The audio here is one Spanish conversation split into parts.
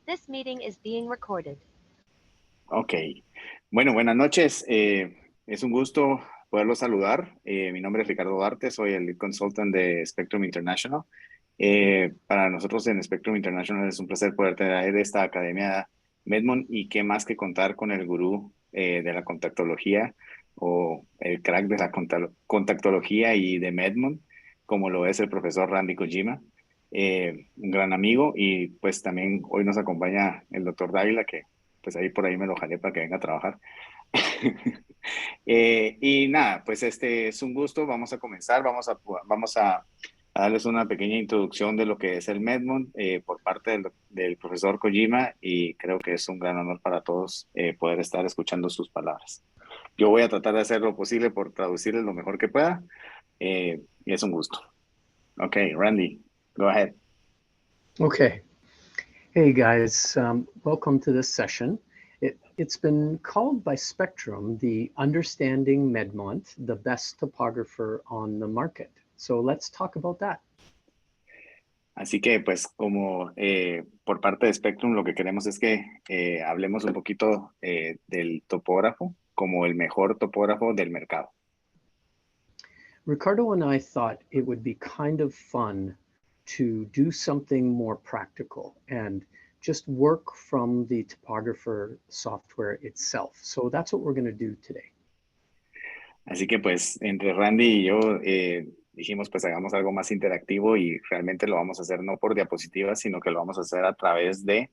This meeting is being recorded. Ok. Bueno, buenas noches. Es un gusto poderlos saludar. Mi nombre es Ricardo Duarte, soy el Lead Consultant de Spectrum International. Para nosotros en Spectrum International es un placer poder tener esta academia Medmon y qué más que contar con el gurú de la contactología o el crack de la contactología y de Medmon, como lo es el profesor Randy Kojima, un gran amigo, y pues también hoy nos acompaña el doctor Dávila, que pues ahí por ahí me lo jalé para que venga a trabajar. Y nada, pues este es un gusto. Vamos a comenzar. Vamos a darles una pequeña introducción de lo que es el Medmon por parte del profesor Kojima, y creo que es un gran honor para todos poder estar escuchando sus palabras. Yo voy a tratar de hacer lo posible por traducirles lo mejor que pueda, y es un gusto. Ok, Randy, go ahead. Okay. Hey guys, welcome to this session. It's been called by Spectrum the Understanding Medmont, the best topographer on the market. So let's talk about that. Así que, pues, como por parte de Spectrum, lo que queremos es que hablemos un poquito del topógrafo como el mejor topógrafo del mercado. Ricardo and I thought it would be kind of fun to do something more practical and just work from the topographer software itself. So that's what we're going to do today. Así que, pues, entre Randy y yo dijimos, pues, hagamos algo más interactivo, y realmente lo vamos a hacer no por diapositivas, sino que lo vamos a hacer a través de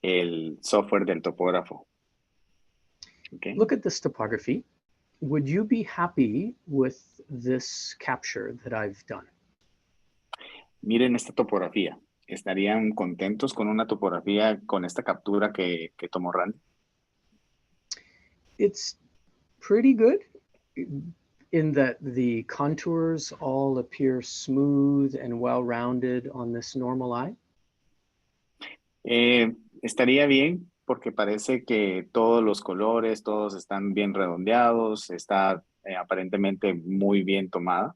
el software del topógrafo. Okay. Look at this topography. Would you be happy with this capture that I've done? Miren esta topografía. ¿Estarían contentos con una topografía, con esta captura que tomó Randy? It's pretty good in that the contours all appear smooth and well-rounded on this normal eye. Estaría bien porque parece que todos los colores, todos están bien redondeados, está aparentemente muy bien tomada.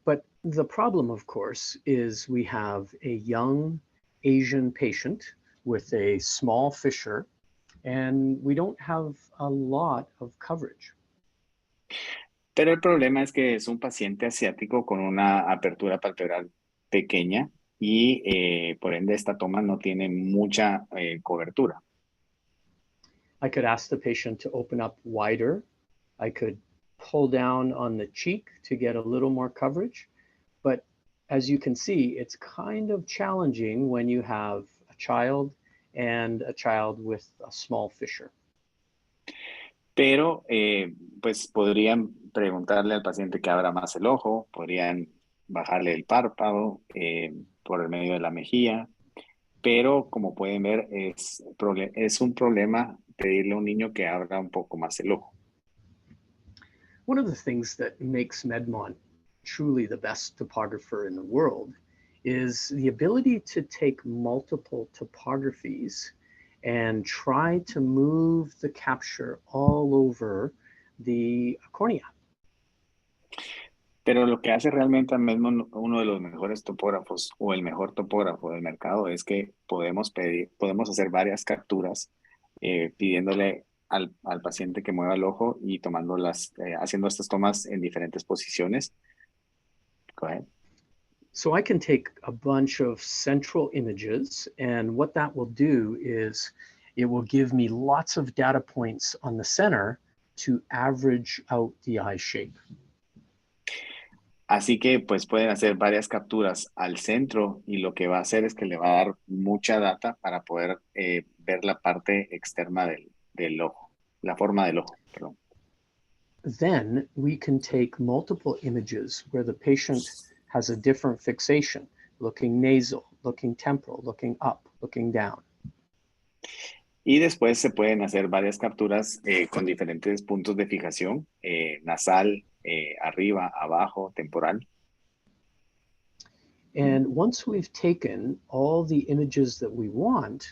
But the problem, of course, is we have a young Asian patient with a small fissure, and we don't have a lot of coverage. Pero el problema es que es un paciente asiático con una apertura palpebral pequeña, y por ende esta toma no tiene mucha cobertura. I could ask the patient to open up wider. I could pull down on the cheek to get a little more coverage. But as you can see, it's kind of challenging when you have a child and a child with a small fissure. Pero pues podrían preguntarle al paciente que abra más el ojo, podrían bajarle el párpado por el medio de la mejilla, pero como pueden ver es un problema pedirle a un niño que abra un poco más el ojo. One of the things that makes Medmont truly the best topographer in the world is the ability to take multiple topographies and try to move the capture all over the cornea. Pero lo que hace realmente a Medmon uno de los mejores topógrafos o el mejor topógrafo del mercado es que podemos hacer varias capturas pidiéndole al paciente que mueva el ojo y haciendo estas tomas en diferentes posiciones. Go ahead. So I can take a bunch of central images, and what that will do is it will give me lots of data points on the center to average out the eye shape. Así que pues pueden hacer varias capturas al centro, y lo que va a hacer es que le va a dar mucha data para poder ver la parte externa del ojo, la forma del ojo, perdón. Then we can take multiple images where the patient has a different fixation, looking nasal, looking temporal, looking up, looking down. Y después se pueden hacer varias capturas con diferentes puntos de fijación, nasal, arriba, abajo, temporal. And once we've taken all the images that we want,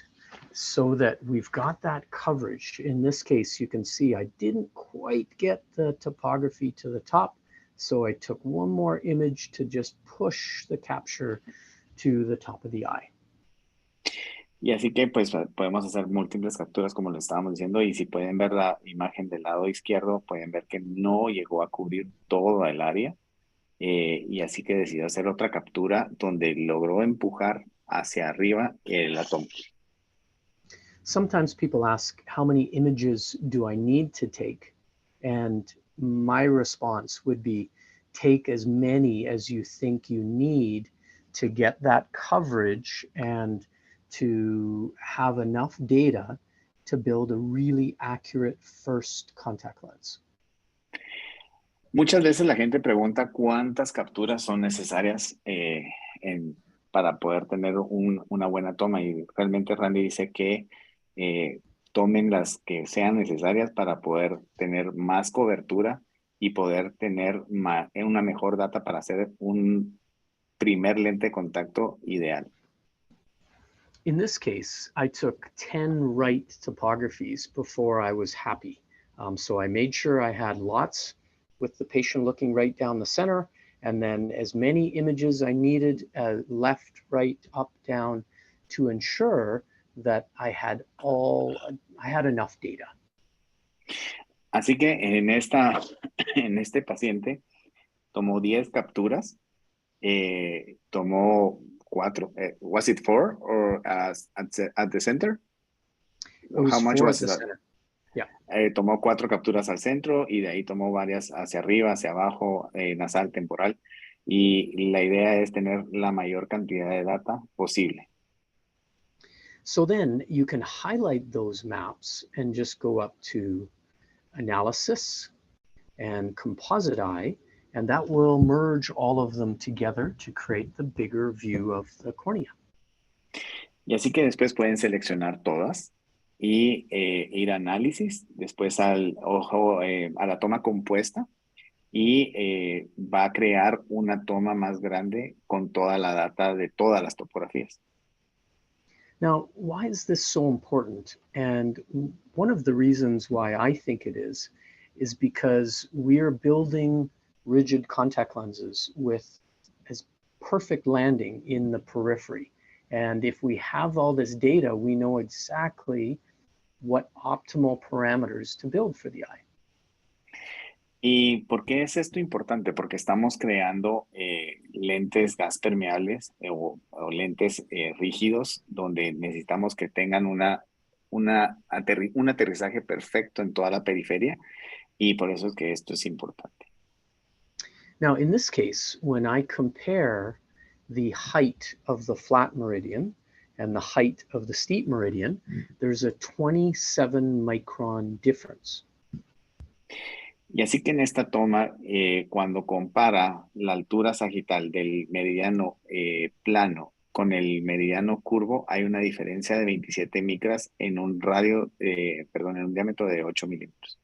so that we've got that coverage, in this case, you can see I didn't quite get the topography to the top, so I took one more image to just push the capture to the top of the eye. Y así que pues podemos hacer múltiples capturas como lo estábamos diciendo y si pueden ver la imagen del lado izquierdo, pueden ver que no llegó a cubrir toda el área y así que decidió hacer otra captura donde logró empujar hacia arriba el átomo. Sometimes people ask, how many images do I need to take? And my response would be, take as many as you think you need to get that coverage and to have enough data to build a really accurate first contact lens. Muchas veces la gente pregunta cuántas capturas son necesarias para poder tener una buena toma y realmente Randy dice que tomen las que sean necesarias para poder tener más cobertura y poder tener una mejor data para hacer un primer lente de contacto ideal. In this case, I took 10 right topographies before I was happy. So I made sure I had lots with the patient looking right down the center, and then as many images I needed, left, right, up, down, to ensure that I had enough data. Así que en este paciente tomó 10 capturas, tomó 4. Was it 4 or at the center? It was How much 4 was at the that? center. Yeah. Tomó 4 capturas al centro y de ahí tomó varias hacia arriba, hacia abajo, nasal, temporal. Y la idea es tener la mayor cantidad de data posible. So then you can highlight those maps and just go up to Analysis and Composite Eye, and that will merge all of them together to create the bigger view of the cornea. Y así que después pueden seleccionar todas y ir a análisis, después al ojo, a la toma compuesta y va a crear una toma más grande con toda la data de todas las topografías. Now, why is this so important? And one of the reasons why I think it is because we're building rigid contact lenses with as perfect landing in the periphery. And if we have all this data, we know exactly what optimal parameters to build for the eye. ¿Y por qué es esto importante? Porque estamos creando lentes gas permeables o lentes rígidos donde necesitamos que tengan un aterrizaje perfecto en toda la periferia y por eso es que esto es importante. Now, in this case, when I compare the height of the flat meridian and the height of the steep meridian, there's a 27 micron difference. Y así que en esta toma, cuando compara la altura sagital del meridiano plano con el meridiano curvo, hay una diferencia de 27 micras en un en un diámetro de 8 milímetros.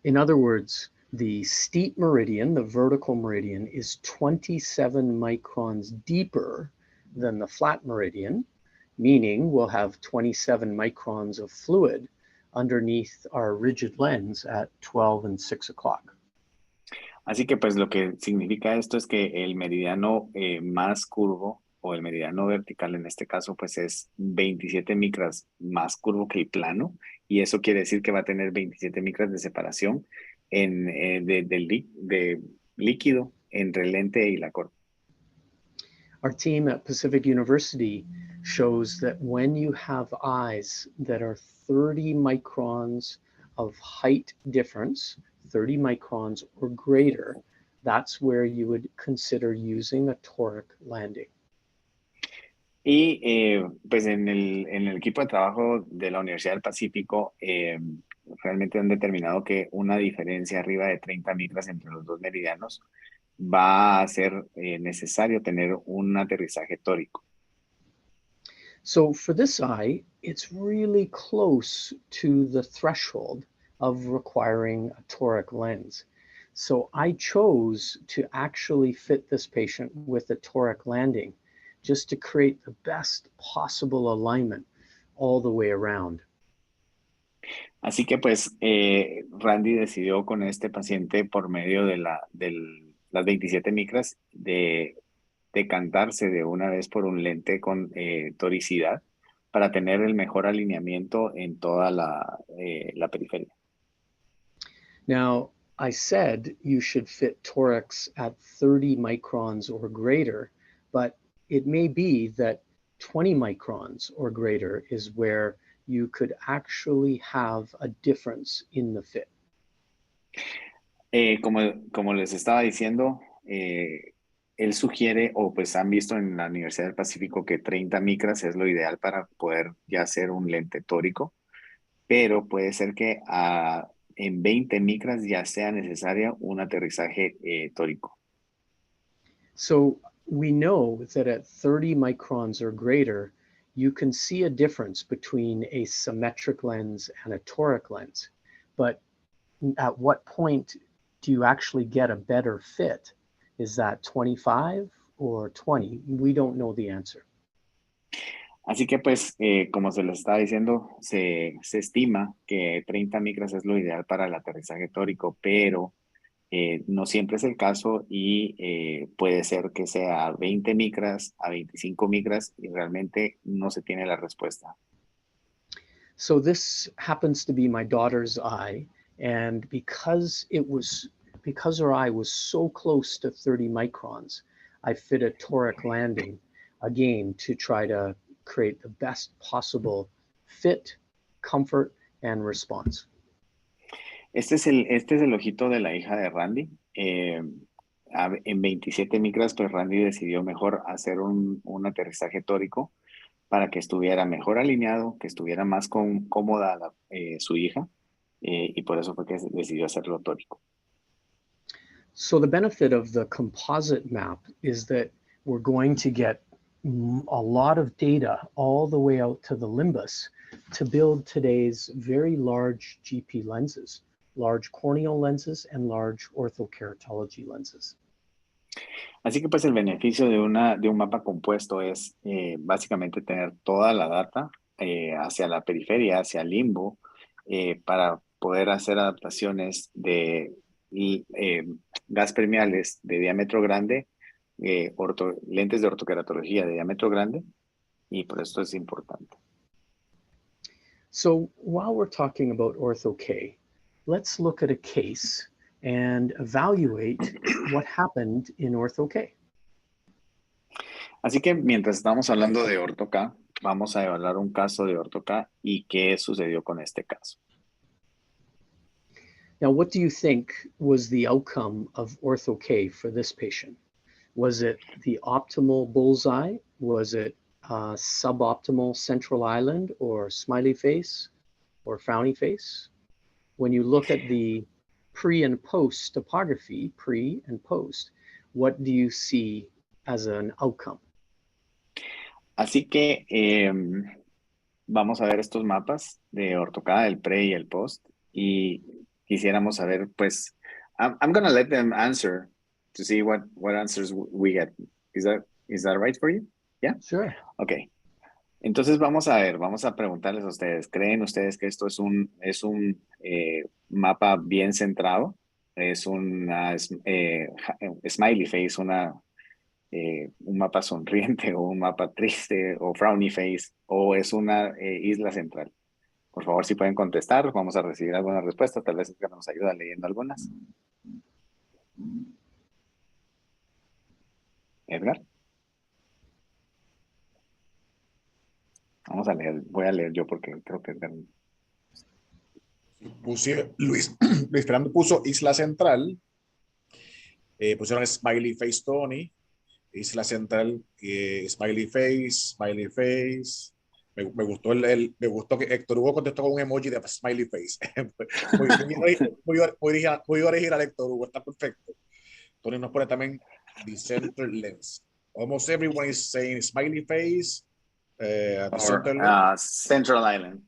In other words, the steep meridian, the vertical meridian, is 27 microns deeper than the flat meridian, meaning we'll have 27 microns of fluid underneath our rigid lens at 12 and 6 o'clock. Así que pues lo que significa esto es que el meridiano más curvo o el meridiano vertical en este caso pues es 27 micras más curvo que el plano y eso quiere decir que va a tener 27 micras de separación de líquido entre el lente y la córnea. Our team at Pacific University shows that when you have eyes that are 30 microns of height difference, 30 microns or greater, that's where you would consider using a toric landing. Y pues en el equipo de trabajo de la Universidad del Pacífico realmente han determinado que una diferencia arriba de 30 micras entre los dos meridianos va a ser necesario tener un aterrizaje tórico. So for this eye, it's really close to the threshold of requiring a toric lens. So I chose to actually fit this patient with a toric landing just to create the best possible alignment all the way around. Así que pues Randy decidió con este paciente por medio de las 27 micras de decantarse de una vez por un lente con toricidad para tener el mejor alineamiento en toda la periferia. Now, I said you should fit torics at 30 microns or greater, but it may be that 20 microns or greater is where you could actually have a difference in the fit. Como les estaba diciendo, él sugiere, o pues han visto en la Universidad del Pacífico que 30 micras es lo ideal para poder ya hacer un lente tórico, pero puede ser que en 20 micras ya sea necesaria un aterrizaje tórico. So we know that at 30 microns or greater, you can see a difference between a symmetric lens and a toric lens. But at what point do you actually get a better fit? Is that 25 or 20? We don't know the answer. Así que pues, como se les estaba diciendo, se estima que 30 micras es lo ideal para el aterrizaje tórico, pero no siempre es el caso y puede ser que sea 20 micras a 25 micras y realmente no se tiene la respuesta. So this happens to be my daughter's eye, and because her eye was so close to 30 microns, I fit a toric landing again to try to create the best possible fit, comfort, and response. Este es el ojito de la hija de Randy. En 27 micras, pues Randy decidió mejor hacer un aterrizaje tórico para que estuviera mejor alineado, que estuviera más cómoda su hija, y por eso fue que decidió hacerlo tórico. So the benefit of the composite map is that we're going to get a lot of data all the way out to the limbus to build today's very large GP lenses, large corneal lenses and large orthokeratology lenses. Así que pues el beneficio de un mapa compuesto es básicamente tener toda la data hacia la periferia, hacia el limbo, para poder hacer adaptaciones de gas permeables de diámetro grande, lentes de ortokeratología de diámetro grande, y por esto es importante. So while we're talking about Ortho-K, let's look at a case and evaluate what happened in Ortho-K. Así que mientras estamos hablando de Ortho-K, vamos a evaluar un caso de Ortho-K y qué sucedió con este caso. Now, what do you think was the outcome of Ortho-K for this patient? Was it the optimal bullseye? Was it suboptimal central island or smiley face or frowny face? When you look at the pre and post topography, pre and post, what do you see as an outcome? Así que vamos a ver estos mapas de Ortho-K, el pre y el post, y quisiéramos saber, pues, I'm going to let them answer to see what answers we get. Is that right for you? Yeah? Sure. Okay. Entonces vamos a preguntarles a ustedes, ¿creen ustedes que esto es un mapa bien centrado? ¿Es una smiley face, un mapa sonriente o un mapa triste o frowny face, o es una isla central? Por favor, si pueden contestar, vamos a recibir algunas respuestas, tal vez Edgar nos ayuda leyendo algunas. Edgar. Vamos a leer, voy a leer yo porque creo que Edgar... Luis Fernando puso Isla Central, pusieron Smiley Face Tony, Isla Central, Smiley Face. Me gustó me gustó que Héctor Hugo contestó con un emoji de Smiley Face. muy original Héctor Hugo, está perfecto. Tony nos pone también the center lens. Almost everyone is saying Smiley Face, Central Island.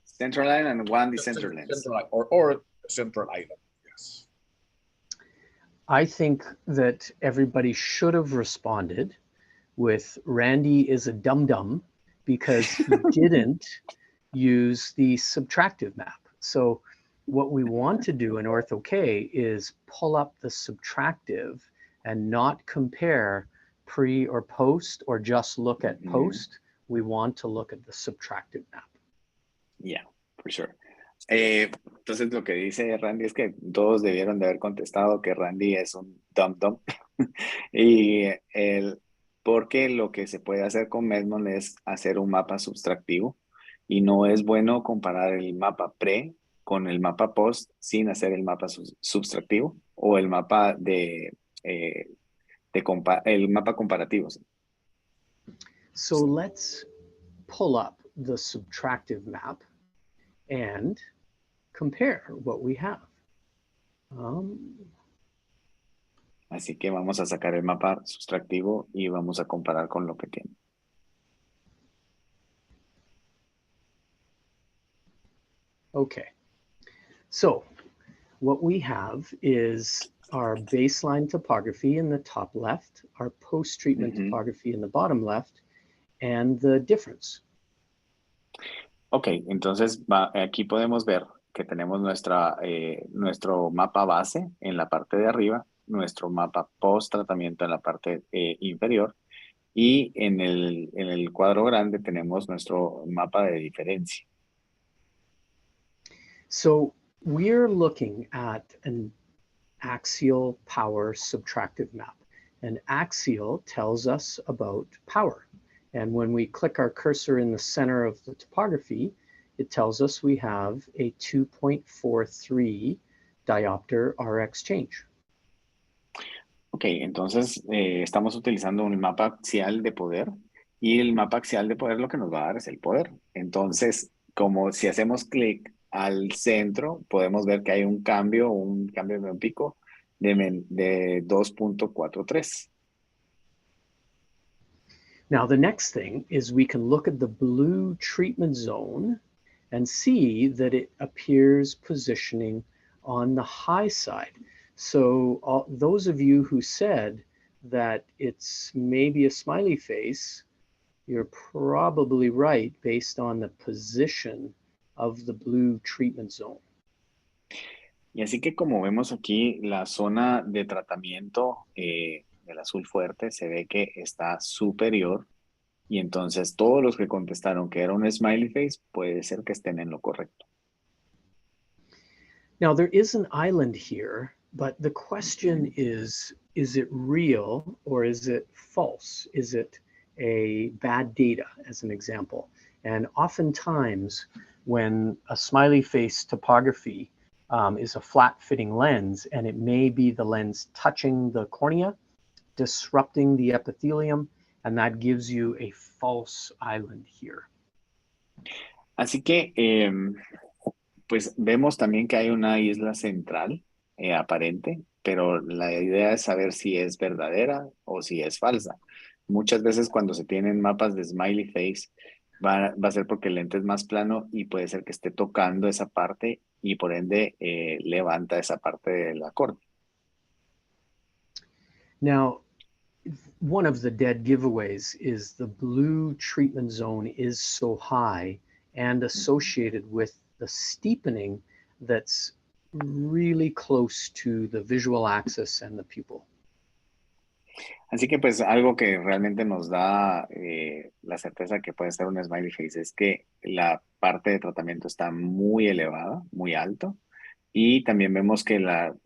Central Island and one the center lens. Or Central Island, yes. I think that everybody should have responded with Randy is a dum-dum because he didn't use the subtractive map. So what we want to do in Ortho-K is pull up the subtractive and not compare pre or post or just look at post. we want to look at the subtractive map. Yeah, for sure. Entonces lo que dice Randy es que todos debieron de haber contestado que Randy es un dum-dum. Y porque lo que se puede hacer con Medmon es hacer un mapa subtractivo y no es bueno comparar el mapa pre con el mapa post sin hacer el mapa subtractivo o el mapa el mapa comparativo. So let's pull up the subtractive map and compare what we have. Así que vamos a sacar el mapa subtractivo y vamos a comparar con lo que tiene. Okay, so what we have is our baseline topography in the top left, our post-treatment topography in the bottom left, and the difference. Ok, entonces aquí podemos ver que tenemos nuestro mapa base en la parte de arriba, nuestro mapa post-tratamiento en la parte inferior y en el cuadro grande tenemos nuestro mapa de diferencia. So we're looking at an axial power subtractive map. And axial tells us about power. And when we click our cursor in the center of the topography, it tells us we have a 2.43 diopter RX change. Ok, entonces estamos utilizando un mapa axial de poder y el mapa axial de poder lo que nos va a dar es el poder. Entonces, como si hacemos clic al centro, podemos ver que hay un cambio de un pico de 2.43. Now, the next thing is we can look at the blue treatment zone and see that it appears positioning on the high side. So those of you who said that it's maybe a smiley face, you're probably right based on the position of the blue treatment zone. Y así que como vemos aquí, la zona de tratamiento del azul fuerte se ve que está superior y entonces todos los que contestaron que era un smiley face puede ser que estén en lo correcto. Now there is an island here, but the question is it real or is it false? Is it a bad data, as an example? And oftentimes when a smiley face topography is a flat-fitting lens, and it may be the lens touching the cornea, disrupting the epithelium, and that gives you a false island here. Así que, pues vemos también que hay una isla central aparente, pero la idea es saber si es verdadera o si es falsa. Muchas veces cuando se tienen mapas de smiley face, va a ser porque el lente es más plano y puede ser que esté tocando esa parte y por ende levanta esa parte de la córnea. Now, one of the dead giveaways is the blue treatment zone is so high and associated with the steepening that's really close to the visual axis and the pupil. Así que pues algo que realmente nos da la certeza que puede ser un smiley face es que la parte de tratamiento está muy elevada, muy alto, y también vemos que la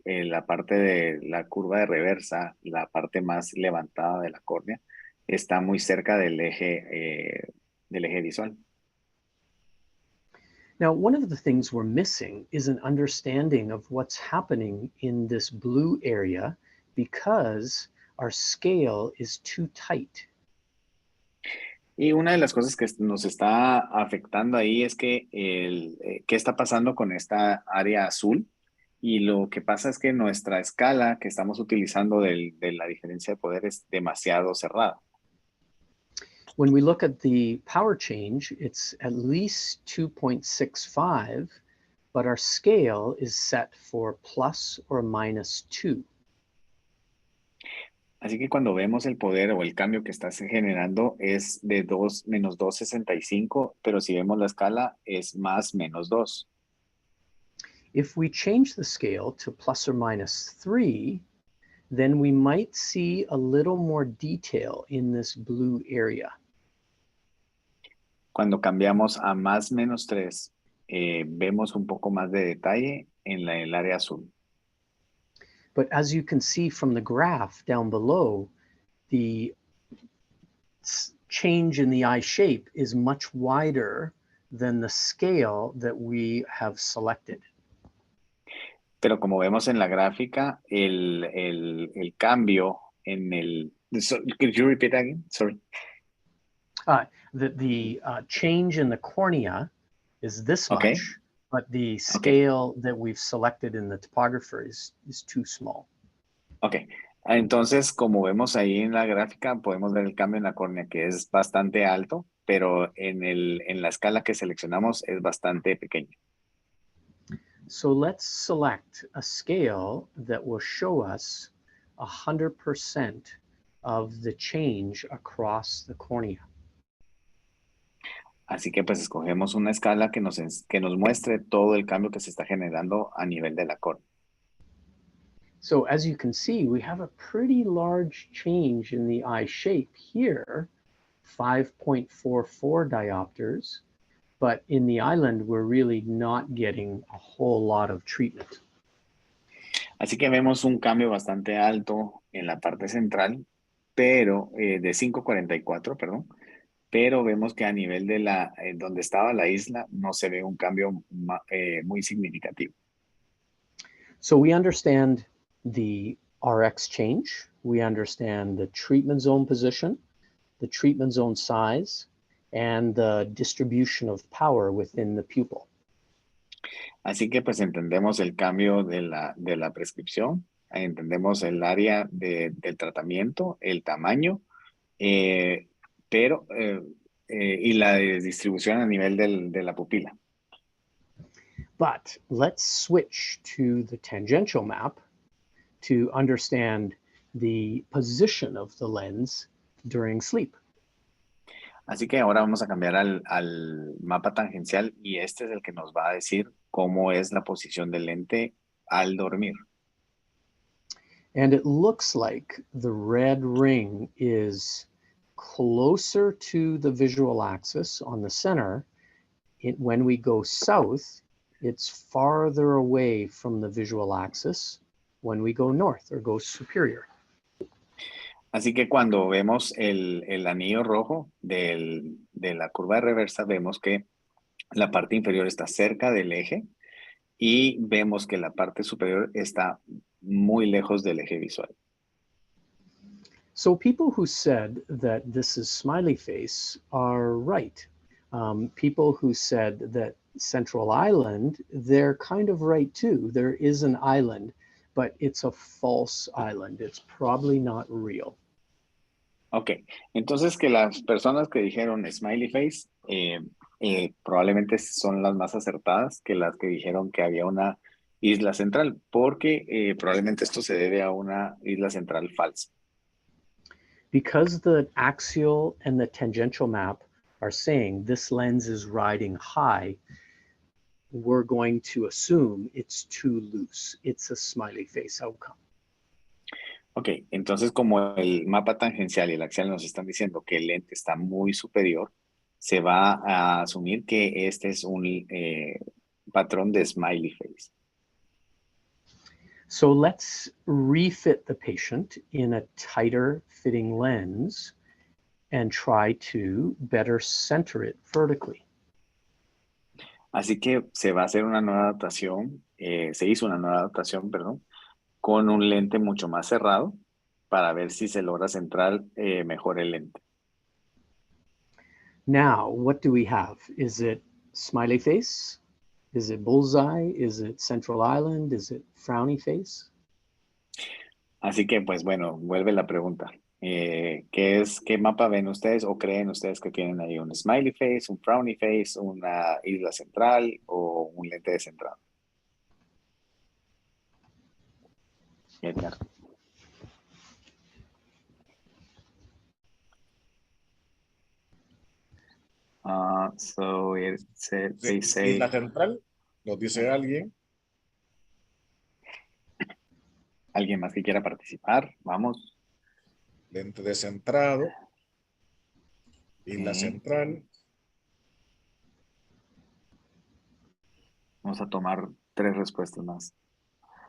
parte de la curva de reversa, la parte más levantada de la córnea, está muy cerca del eje visual. Now, one of the things we're missing is an understanding of what's happening in this blue area because our scale is too tight. Y una de las cosas que nos está afectando ahí es que qué está pasando con esta área azul. Y lo que pasa es que nuestra escala que estamos utilizando de la diferencia de poder es demasiado cerrada. When we look at the power change, it's at least 2.65, but our scale is set for plus or minus 2. Así que cuando vemos el poder o el cambio que está generando es de menos 2.65, pero si vemos la escala es más menos 2. If we change the scale to plus or minus 3, then we might see a little more detail in this blue area. Cuando cambiamos a más menos 3, vemos un poco más de detalle en el área azul. But as you can see from the graph down below, the change in the eye shape is much wider than the scale that we have selected. Pero como vemos en la gráfica, el cambio en el... could you repeat again? Sorry. The change in the cornea is this Okay. much, but the scale that we've selected in the topographer is too small. Ok. Entonces, como vemos ahí en la gráfica, podemos ver el cambio en la córnea, que es bastante alto, pero en la escala que seleccionamos es bastante pequeño. So let's select a scale that will show us 100% of the change across the cornea. Así que pues escogemos una escala que nos muestre todo el cambio que se está generando a nivel de la córnea. So as you can see, we have a pretty large change in the eye shape here, 5.44 diopters, but in the island, we're really not getting a whole lot of treatment. Así que vemos un cambio bastante alto en la parte central, pero de 5.44, perdón, pero vemos que a nivel de donde estaba la isla no se ve un cambio muy significativo. So we understand the RX change, we understand the treatment zone position, the treatment zone size, and the distribution of power within the pupil. Así que pues entendemos el cambio de la prescripción, entendemos el área del tratamiento, el tamaño, y la distribución a nivel de la pupila. But let's switch to the tangential map to understand the position of the lens during sleep. Así que ahora vamos a cambiar al mapa tangencial y este es el que nos va a decir cómo es la posición del lente al dormir. And it looks like the red ring is closer to the visual axis on the center. When we go south, it's farther away from the visual axis when we go north or go superior. Así que cuando vemos el anillo rojo de la curva de reversa, vemos que la parte inferior está cerca del eje y vemos que la parte superior está muy lejos del eje visual. So people who said that this is smiley face are right. People who said that Central Island, they're kind of right too. There is an island, but it's a false island. It's probably not real. Ok, entonces que las personas que dijeron smiley face probablemente son las más acertadas que las que dijeron que había una isla central, porque probablemente esto se debe a una isla central falsa. Because the axial and the tangential map are saying this lens is riding high, we're going to assume it's too loose. It's a smiley face outcome. Ok, entonces como el mapa tangencial y el axial nos están diciendo que el lente está muy superior, se va a asumir que este es un patrón de smiley face. So let's refit the patient in a tighter fitting lens and try to better center it vertically. Así que se va a hacer una nueva adaptación, se hizo una nueva adaptación, perdón, con un lente mucho más cerrado para ver si se logra centrar mejor el lente. Now, what do we have? Is it smiley face? Is it bullseye? Is it central island? Is it frowny face? Así que, pues bueno, vuelve la pregunta. ¿Qué mapa ven ustedes o creen ustedes que tienen ahí? ¿Un smiley face, un frowny face, una isla central o un lente descentrado? Edgar. So they say... Isla central, nos dice alguien. ¿Alguien más que quiera participar? Vamos. Lente descentrado. Isla central. Vamos a tomar 3 respuestas más.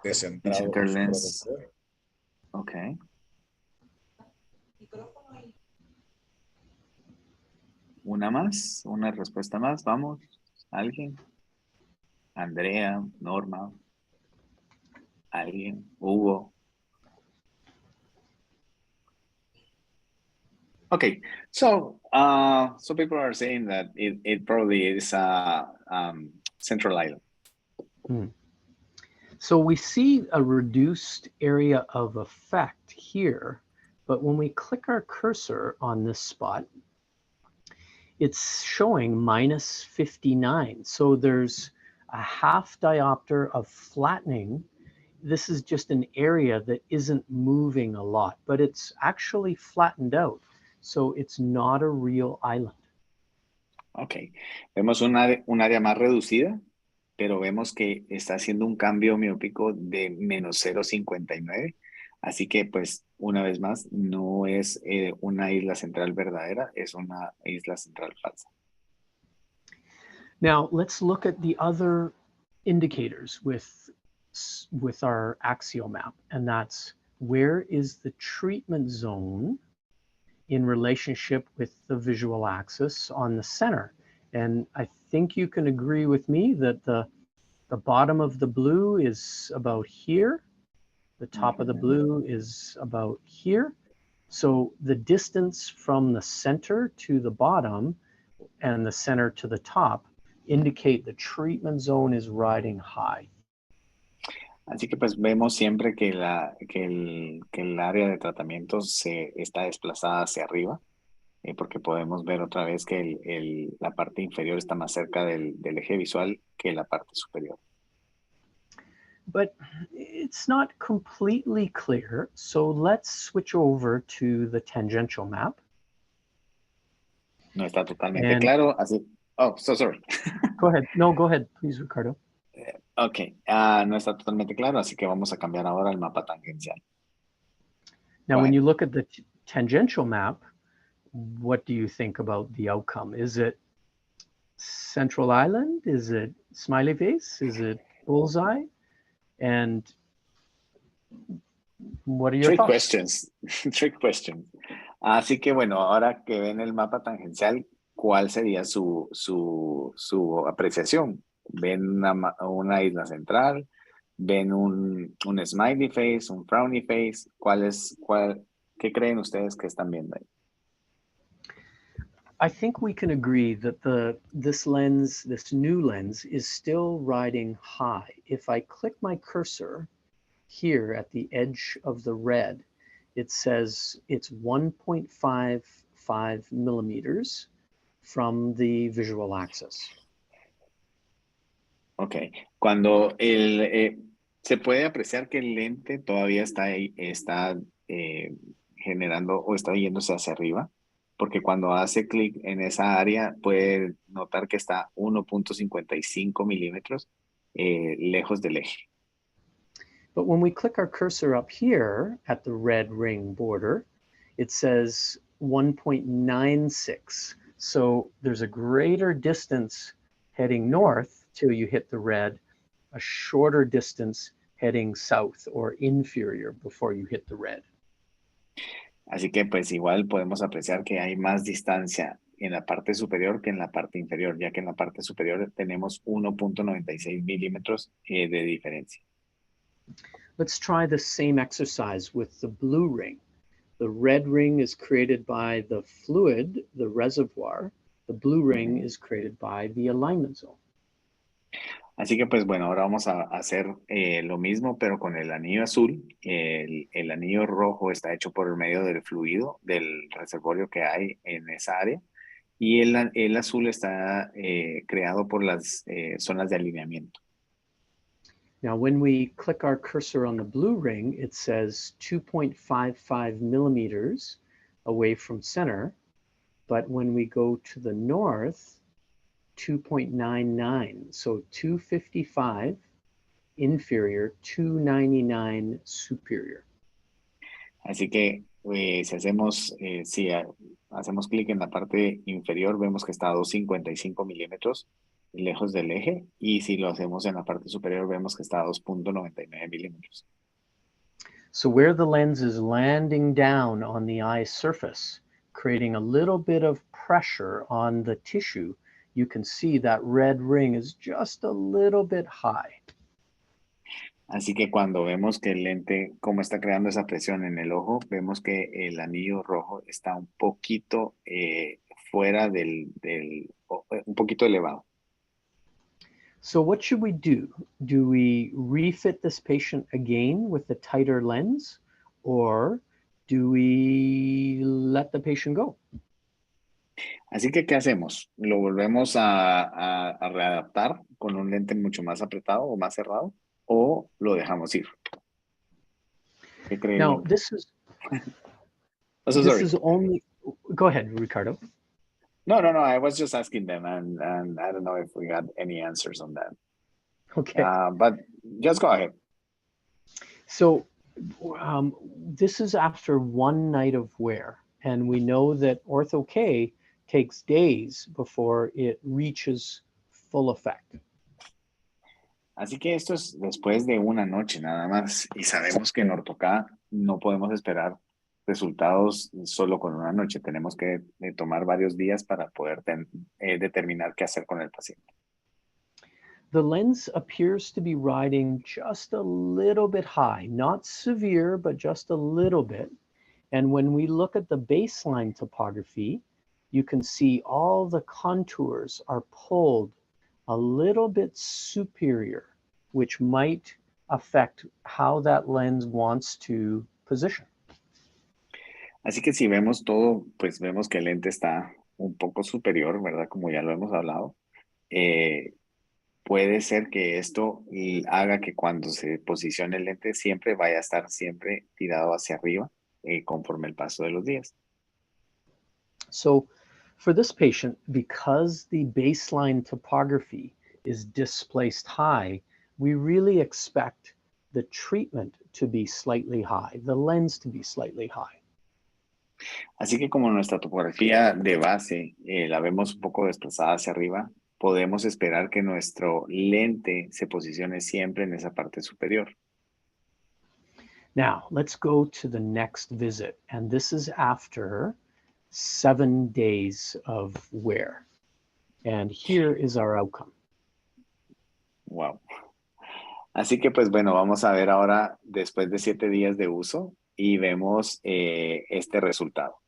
Descentrado. Center oscuro, lens. oscuro. Ok. Una más, una respuesta más. Vamos. ¿Alguien? Andrea, Norma, alguien, Hugo. Okay, so some people are saying that it probably is Central Island. So we see a reduced area of effect here, but when we click our cursor on this spot, it's showing minus 59. So there's a half diopter of flattening. This is just an area that isn't moving a lot, but it's actually flattened out. So it's not a real island. Ok, vemos un área más reducida, pero vemos que está haciendo un cambio miópico de menos 0,59. Así que, pues, una vez más, no es una isla central verdadera, es una isla central falsa. Now, let's look at the other indicators with our axial map, and that's where is the treatment zone in relationship with the visual axis on the center. And I think you can agree with me that the bottom of the blue is about here. The top of the blue is about here. So the distance from the center to the bottom and the center to the top indicate the treatment zone is riding high. Así que pues vemos siempre que el área de tratamiento se está desplazada hacia arriba, porque podemos ver otra vez que la parte inferior está más cerca del eje visual que la parte superior. But it's not completely clear, so let's switch over to the tangential map. No está totalmente claro, así... Oh, so sorry. Go ahead. No, go ahead, please, Ricardo. Ok, no está totalmente claro, así que vamos a cambiar ahora al mapa tangencial. Now, when you look at the tangential map, what do you think about the outcome? Is it Central Island? Is it Smiley Face? Is it Bullseye? And what are your Trick thoughts? questions. Trick questions. Así que bueno, ahora que ven el mapa tangencial, ¿cuál sería su apreciación? ¿Ven una isla central? ¿Ven un smiley face, un frowny face? ¿Qué creen ustedes que están viendo ahí? I think we can agree that this new lens, is still riding high. If I click my cursor here at the edge of the red, it says it's 1.55 millimeters from the visual axis. Ok, cuando se puede apreciar que el lente todavía está ahí, está generando o está yéndose hacia arriba, porque cuando hace clic en esa área puede notar que está 1.55 milímetros lejos del eje. But when we click our cursor up here at the red ring border, it says 1.96. So there's a greater distance heading north till you hit the red, a shorter distance heading south or inferior before you hit the red. Así que pues igual podemos apreciar que hay más distancia en la parte superior que en la parte inferior, ya que en la parte superior tenemos 1.96 milímetros de diferencia. Let's try the same exercise with the blue ring. The red ring is created by the fluid, the reservoir. The blue ring is created by the alignment zone. Así que pues bueno, ahora vamos a hacer lo mismo, pero con el anillo azul. El anillo rojo está hecho por el medio del fluido, del reservorio que hay en esa área. Y el azul está creado por las zonas de alineamiento. Now, when we click our cursor on the blue ring, it says 2.55 millimeters away from center. But when we go to the north, 2.99. So 255 inferior, 299 superior. Así que si hacemos clic en la parte inferior, vemos que está a 2.55 milímetros lejos del eje, y si lo hacemos en la parte superior vemos que está a 2.99 milímetros. So where the lens is landing down on the eye surface, creating a little bit of pressure on the tissue, you can see that red ring is just a little bit high. Así que cuando vemos que el lente, como está creando esa presión en el ojo, vemos que el anillo rojo está un poquito fuera un poquito elevado. So what should we do? Do we refit this patient again with the tighter lens, or do we let the patient go? Así que, ¿qué hacemos? ¿Lo volvemos a readaptar con un lente mucho más apretado o más cerrado? ¿O lo dejamos ir? ¿Qué creen? Now, this Oh, so sorry. is only, go ahead, Ricardo. No, I was just asking them, and I don't know if we got any answers on that. Okay. But just go ahead. So this is after one night of wear, and we know that Ortho-K takes days before it reaches full effect. Así que esto es después de una noche nada más, y sabemos que en Ortho-K no podemos esperar resultados solo con una noche. Tenemos que tomar varios días para poder determinar qué hacer con el paciente. The lens appears to be riding just a little bit high, not severe, but just a little bit. And when we look at the baseline topography, you can see all the contours are pulled a little bit superior, which might affect how that lens wants to position. Así que si vemos todo, pues vemos que el lente está un poco superior, ¿verdad? Como ya lo hemos hablado. Puede ser que esto haga que cuando se posicione el lente siempre vaya a estar siempre tirado hacia arriba conforme el paso de los días. So for this patient, because the baseline topography is displaced high, we really expect the treatment to be slightly high, the lens to be slightly high. Así que como nuestra topografía de base la vemos un poco desplazada hacia arriba, podemos esperar que nuestro lente se posicione siempre en esa parte superior. Now, let's go to the next visit, and this is after 7 days of wear. And here is our outcome. Wow. Así que pues bueno, vamos a ver ahora después de 7 días de uso y vemos este resultado.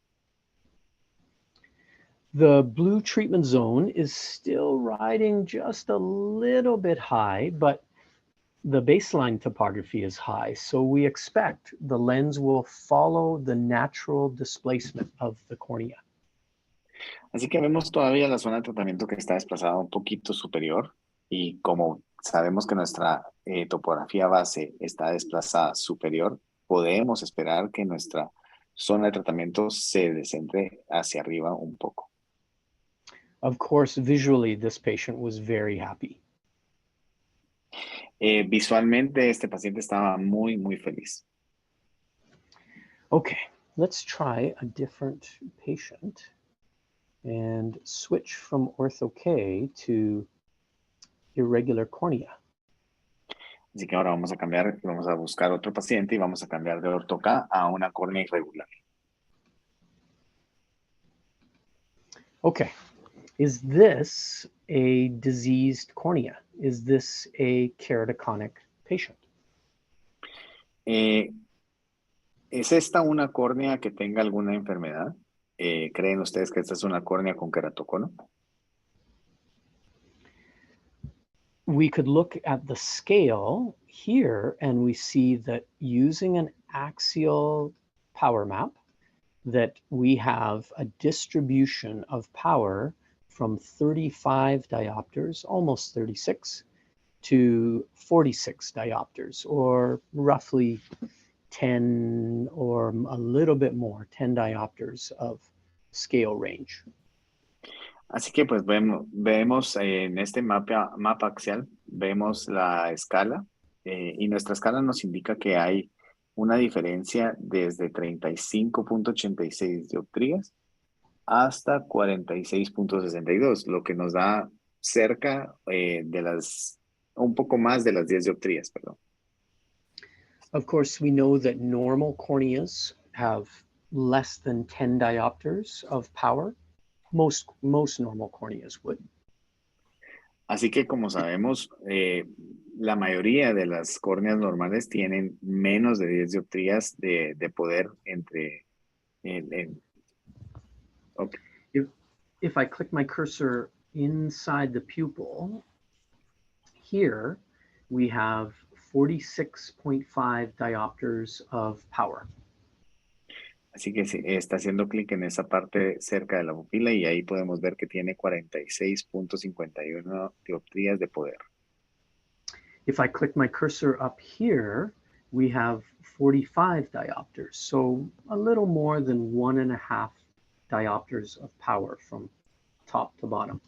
The blue treatment zone is still riding just a little bit high, but the baseline topography is high. So we expect the lens will follow the natural displacement of the cornea. Así que vemos todavía la zona de tratamiento que está desplazada un poquito superior, y como sabemos que nuestra topografía base está desplazada superior, podemos esperar que nuestra zona de tratamiento se descentre hacia arriba un poco. Of course, visually, this patient was very happy. Visualmente, este paciente estaba muy, muy feliz. Okay, let's try a different patient and switch from Ortho-K to irregular cornea. Así que ahora vamos a buscar otro paciente y vamos a cambiar de Ortho-K a una córnea irregular. Okay, is this a diseased cornea? Is this a keratoconic patient? ¿Es esta una córnea que tenga alguna enfermedad? ¿Creen ustedes que esta es una córnea con queratocono? We could look at the scale here and we see that using an axial power map, that we have a distribution of power from 35 diopters, almost 36, to 46 diopters, or roughly 10 or a little bit more, 10 diopters of scale range. Así que pues vemos en este mapa axial, vemos la escala, y nuestra escala nos indica que hay una diferencia desde 35.86 dioptrías hasta 46.62, lo que nos da cerca un poco más de las 10 dioptrías, perdón. Of course, we know that normal corneas have less than 10 diopters of power. Most normal corneas would. Así que como sabemos, la mayoría de las córneas normales tienen menos de 10 dioptrías de poder entre... okay. If I click my cursor inside the pupil, here we have 46.5 diopters of power. Así que sí, está haciendo clic en esa parte cerca de la pupila y ahí podemos ver que tiene 46.51 dioptrías de poder. If I click my cursor up here, we have 45 diopters, so a little more than 1.5 diopters of power from top to bottom.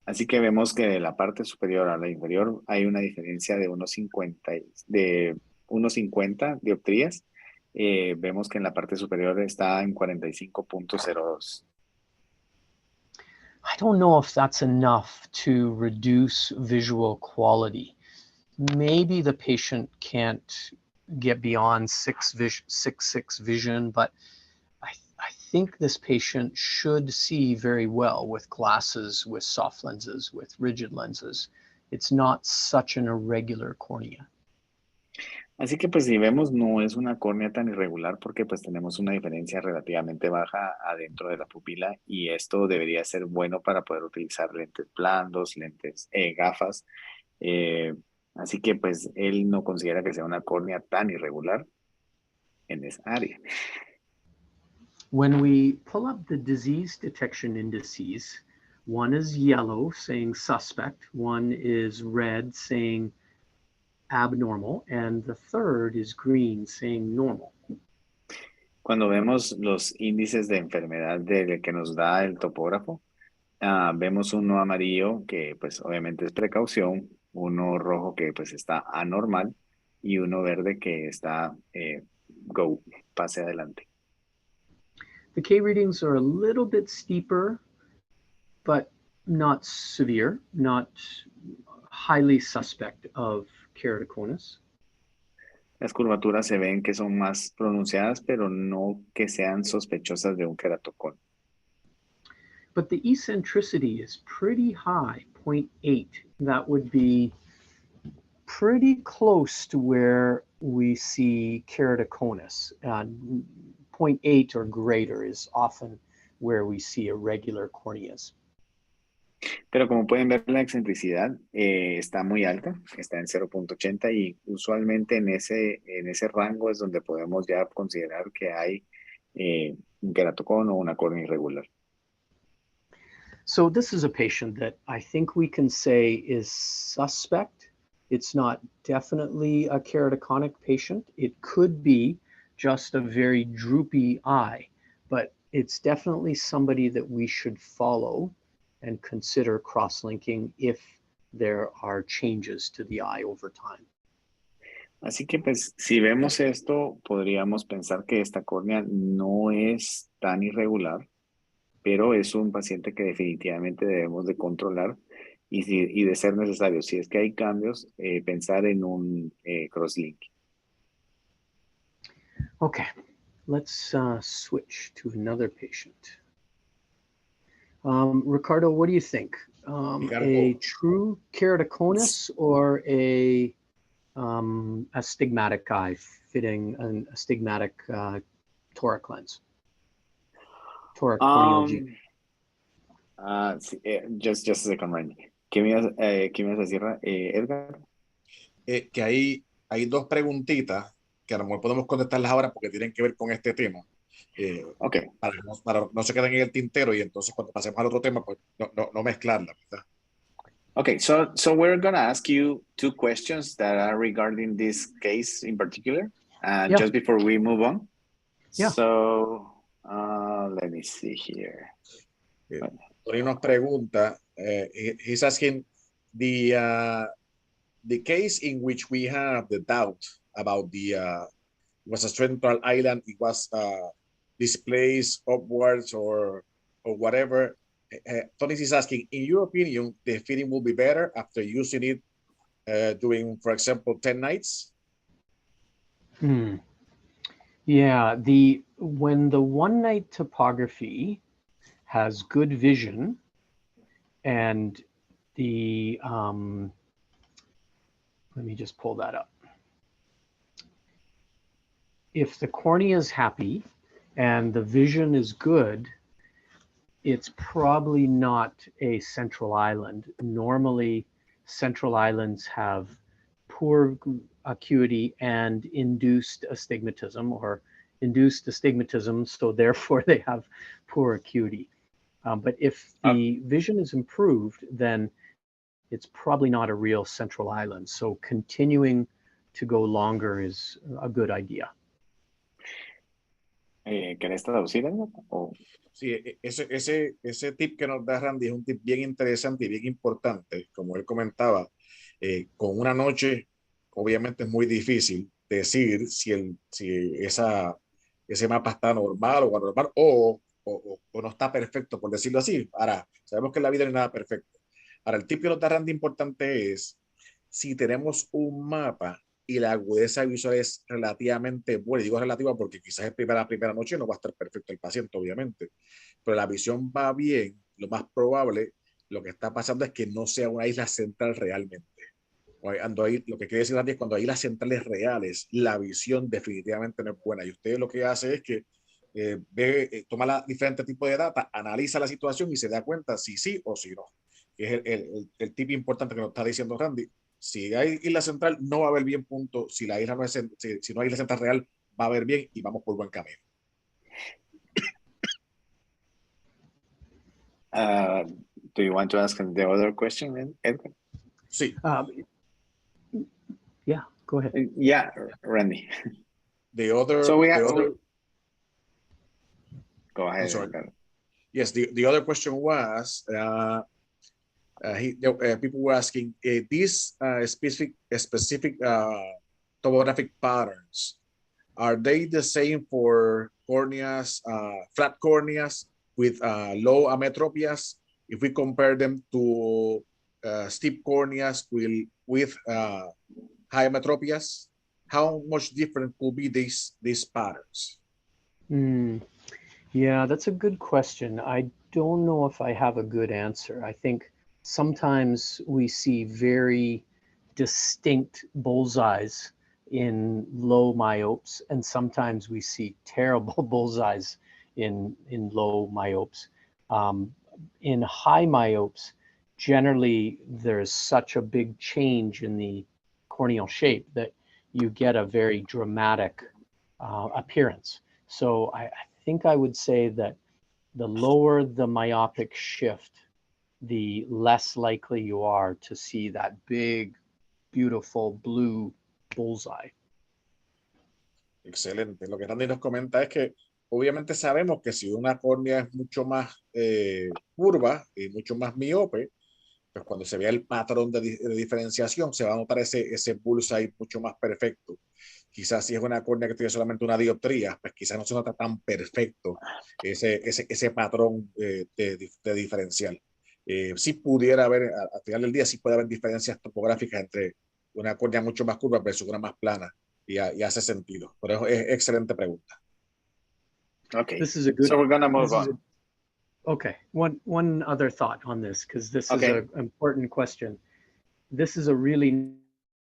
Así que vemos que de la parte superior a la inferior hay una diferencia de unos 50 dioptrías. Vemos que en la parte superior está en 45.02. I don't know if that's enough to reduce visual quality. Maybe the patient can't get beyond 6/6 vision, but I think this patient should see very well with glasses, with soft lenses, with rigid lenses. It's not such an irregular cornea. Así que pues si vemos no es una córnea tan irregular porque pues tenemos una diferencia relativamente baja adentro de la pupila y esto debería ser bueno para poder utilizar lentes blandos, gafas. Así que pues él no considera que sea una córnea tan irregular en esa área. When we pull up the disease detection indices, one is yellow saying suspect, one is red saying abnormal, and the third is green saying normal. Cuando vemos los índices de enfermedad que nos da el topógrafo, vemos uno amarillo que pues obviamente es precaución, uno rojo que pues está anormal y uno verde que está pase adelante. The K readings are a little bit steeper, but not severe, not highly suspect of keratoconus. Las curvaturas se ven que son más pronunciadas, pero no que sean sospechosas de un queratocono. But the eccentricity is pretty high, 0.8. That would be pretty close to where we see keratoconus. 0.8 or greater is often where we see irregular corneas. Pero como pueden ver, la excentricidad está muy alta, está en 0.80 y usualmente en ese rango es donde podemos ya considerar que hay un queratocono o una córnea irregular. So this is a patient that I think we can say is suspect. It's not definitely a keratoconic patient. It could be just a very droopy eye, but it's definitely somebody that we should follow and consider cross-linking if there are changes to the eye over time. Así que pues si vemos esto, podríamos pensar que esta córnea no es tan irregular, pero es un paciente que definitivamente debemos de controlar y de ser necesario, si es que hay cambios, pensar en un crosslink. Okay, let's switch to another patient. Ricardo, what do you think? A true keratoconus or a stigmatic eye fitting an astigmatic toric lens? Toric corneal G. Sí, just a second, Randy. ¿Qué me ibas a decir, Edgar? Que hay dos preguntitas que a lo mejor podemos contestarlas ahora porque tienen que ver con este tema. Okay. Para no se queden en el tintero y entonces cuando pasemos al otro tema, pues no mezclarlas, ¿verdad? Okay, so we're going to ask you two questions that are regarding this case in particular, Yeah. just before we move on. Yeah. So, let me see here. Tony nos pregunta, he's asking the case in which we have the doubt about it was a central island, it was displaced upwards or whatever. Tony is asking, in your opinion, the fitting will be better after using it during, for example, 10 nights? Yeah, when the one night topography has good vision and the let me just pull that up. If the cornea is happy and the vision is good, it's probably not a central island. Normally, central islands have poor acuity and induced astigmatism, so therefore they have poor acuity. But if the vision is improved, then it's probably not a real central island. So continuing to go longer is a good idea. ¿Querés traducir algo? Sí, ese tip que nos da Randy es un tip bien interesante y bien importante. Como él comentaba, con una noche, obviamente es muy difícil decir si ese mapa está normal o anormal o no está perfecto, por decirlo así. Ahora, sabemos que en la vida no hay nada perfecto. Ahora, el tip que nos da Randy importante es, si tenemos un mapa y la agudeza visual es relativamente buena, y digo relativa porque quizás es la primera noche no va a estar perfecto el paciente, obviamente, pero la visión va bien, lo más probable, lo que está pasando es que no sea una isla central realmente. Lo que quiere decir Randy es cuando hay islas centrales reales, la visión definitivamente no es buena. Y usted lo que hace es que toma diferentes tipos de data, analiza la situación y se da cuenta si sí o si no. Que es el tip importante que nos está diciendo Randy. Si hay isla central, no va a haber bien punto. Si la isla no es, si no hay isla central real, va a haber bien y vamos por buen camino. Do you want to ask the other question, Edgar? Sí. Yeah, go ahead. Yeah, Randy. Go ahead. Yes, the other question was, people were asking these specific topographic patterns, are they the same for corneas, flat corneas with low ametropias? If we compare them to steep corneas with high ametropias, how much different could be these patterns? Yeah, that's a good question. I don't know if I have a good answer. I think sometimes we see very distinct bullseyes in low myopes, and sometimes we see terrible bullseyes in low myopes. In high myopes, generally there's such a big change in the corneal shape that you get a very dramatic appearance. So I think I would say that the lower the myopic shift, the less likely you are to see that big, beautiful blue bullseye. Excelente. Lo que Randy nos comenta es que obviamente sabemos que si una córnea es mucho más curva y mucho más miope, pues cuando se vea el patrón de diferenciación se va a notar ese bullseye mucho más perfecto. Quizás si es una córnea que tiene solamente una dioptría, pues quizás no se nota tan perfecto ese patrón de diferencial. Sí pudiera haber, al final del día, sí puede haber diferencias topográficas entre una córnea mucho más curva versus una más plana, y hace sentido. Pero es excelente pregunta. Okay, this is a good, so we're gonna move on. Okay, one other thought on this, because this is an important question. This is a really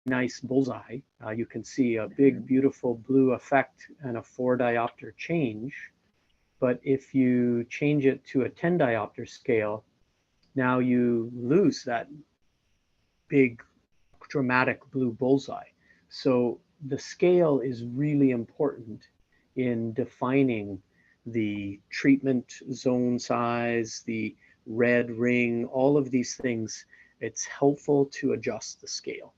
nice bullseye. You can see a big, beautiful blue effect and a 4 diopter change. But if you change it to a 10 diopter scale, now you lose that big, dramatic blue bullseye. So the scale is really important in defining the treatment zone size, the red ring, all of these things. It's helpful to adjust the scale.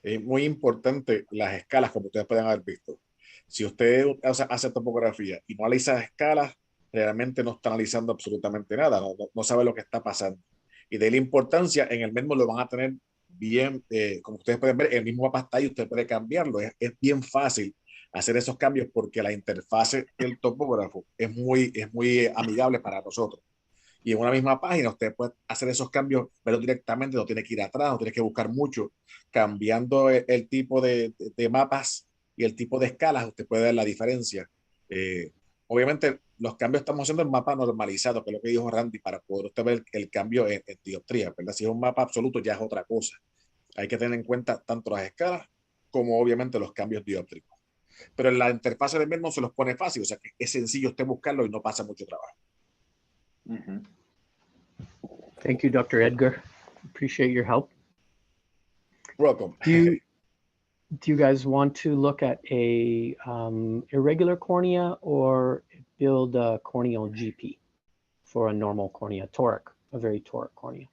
Es muy importante las escalas, como ustedes pueden haber visto. Si usted hace topografía y no analiza las escalas, realmente no está analizando absolutamente nada, no sabe lo que está pasando. Y de la importancia, en el mismo lo van a tener bien, como ustedes pueden ver, el mismo mapa está ahí, usted puede cambiarlo. Es bien fácil hacer esos cambios porque la interfase del topógrafo es muy amigable para nosotros. Y en una misma página usted puede hacer esos cambios, pero directamente, no tiene que ir atrás, no tiene que buscar mucho. Cambiando el tipo de mapas y el tipo de escalas, usted puede ver la diferencia. Obviamente, los cambios estamos haciendo en mapa normalizado, que es lo que dijo Randy, para poder usted ver el cambio en dioptría, ¿verdad? Si es un mapa absoluto, ya es otra cosa. Hay que tener en cuenta tanto las escalas como obviamente los cambios dióptricos. Pero en la interfase de Medmon se los pone fácil, o sea que es sencillo usted buscarlo y no pasa mucho trabajo. Thank you, Dr. Edgar. Appreciate your help. Welcome. Do you guys want to look at a irregular cornea or build a corneal GP for a normal cornea, toric, a very toric cornea?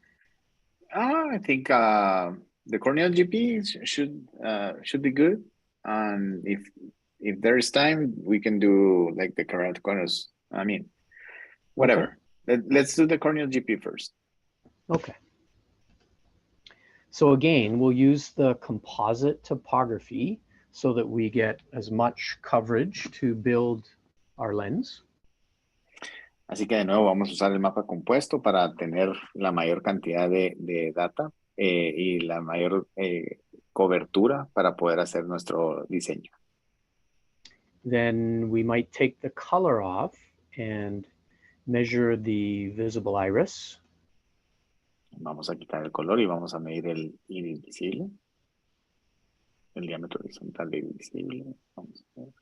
I think the corneal GP should be good. And if there is time, we can do like the keratoconus. I mean, whatever. Let's do the corneal GP first. Okay. So again, we'll use the composite topography so that we get as much coverage to build our lens. Así que de nuevo vamos a usar el mapa compuesto para tener la mayor cantidad de data y la mayor cobertura para poder hacer nuestro diseño. Then we might take the color off and measure the visible iris. Vamos a quitar el color y vamos a medir el iris visible. El diámetro horizontal del iris visible. Vamos a ver.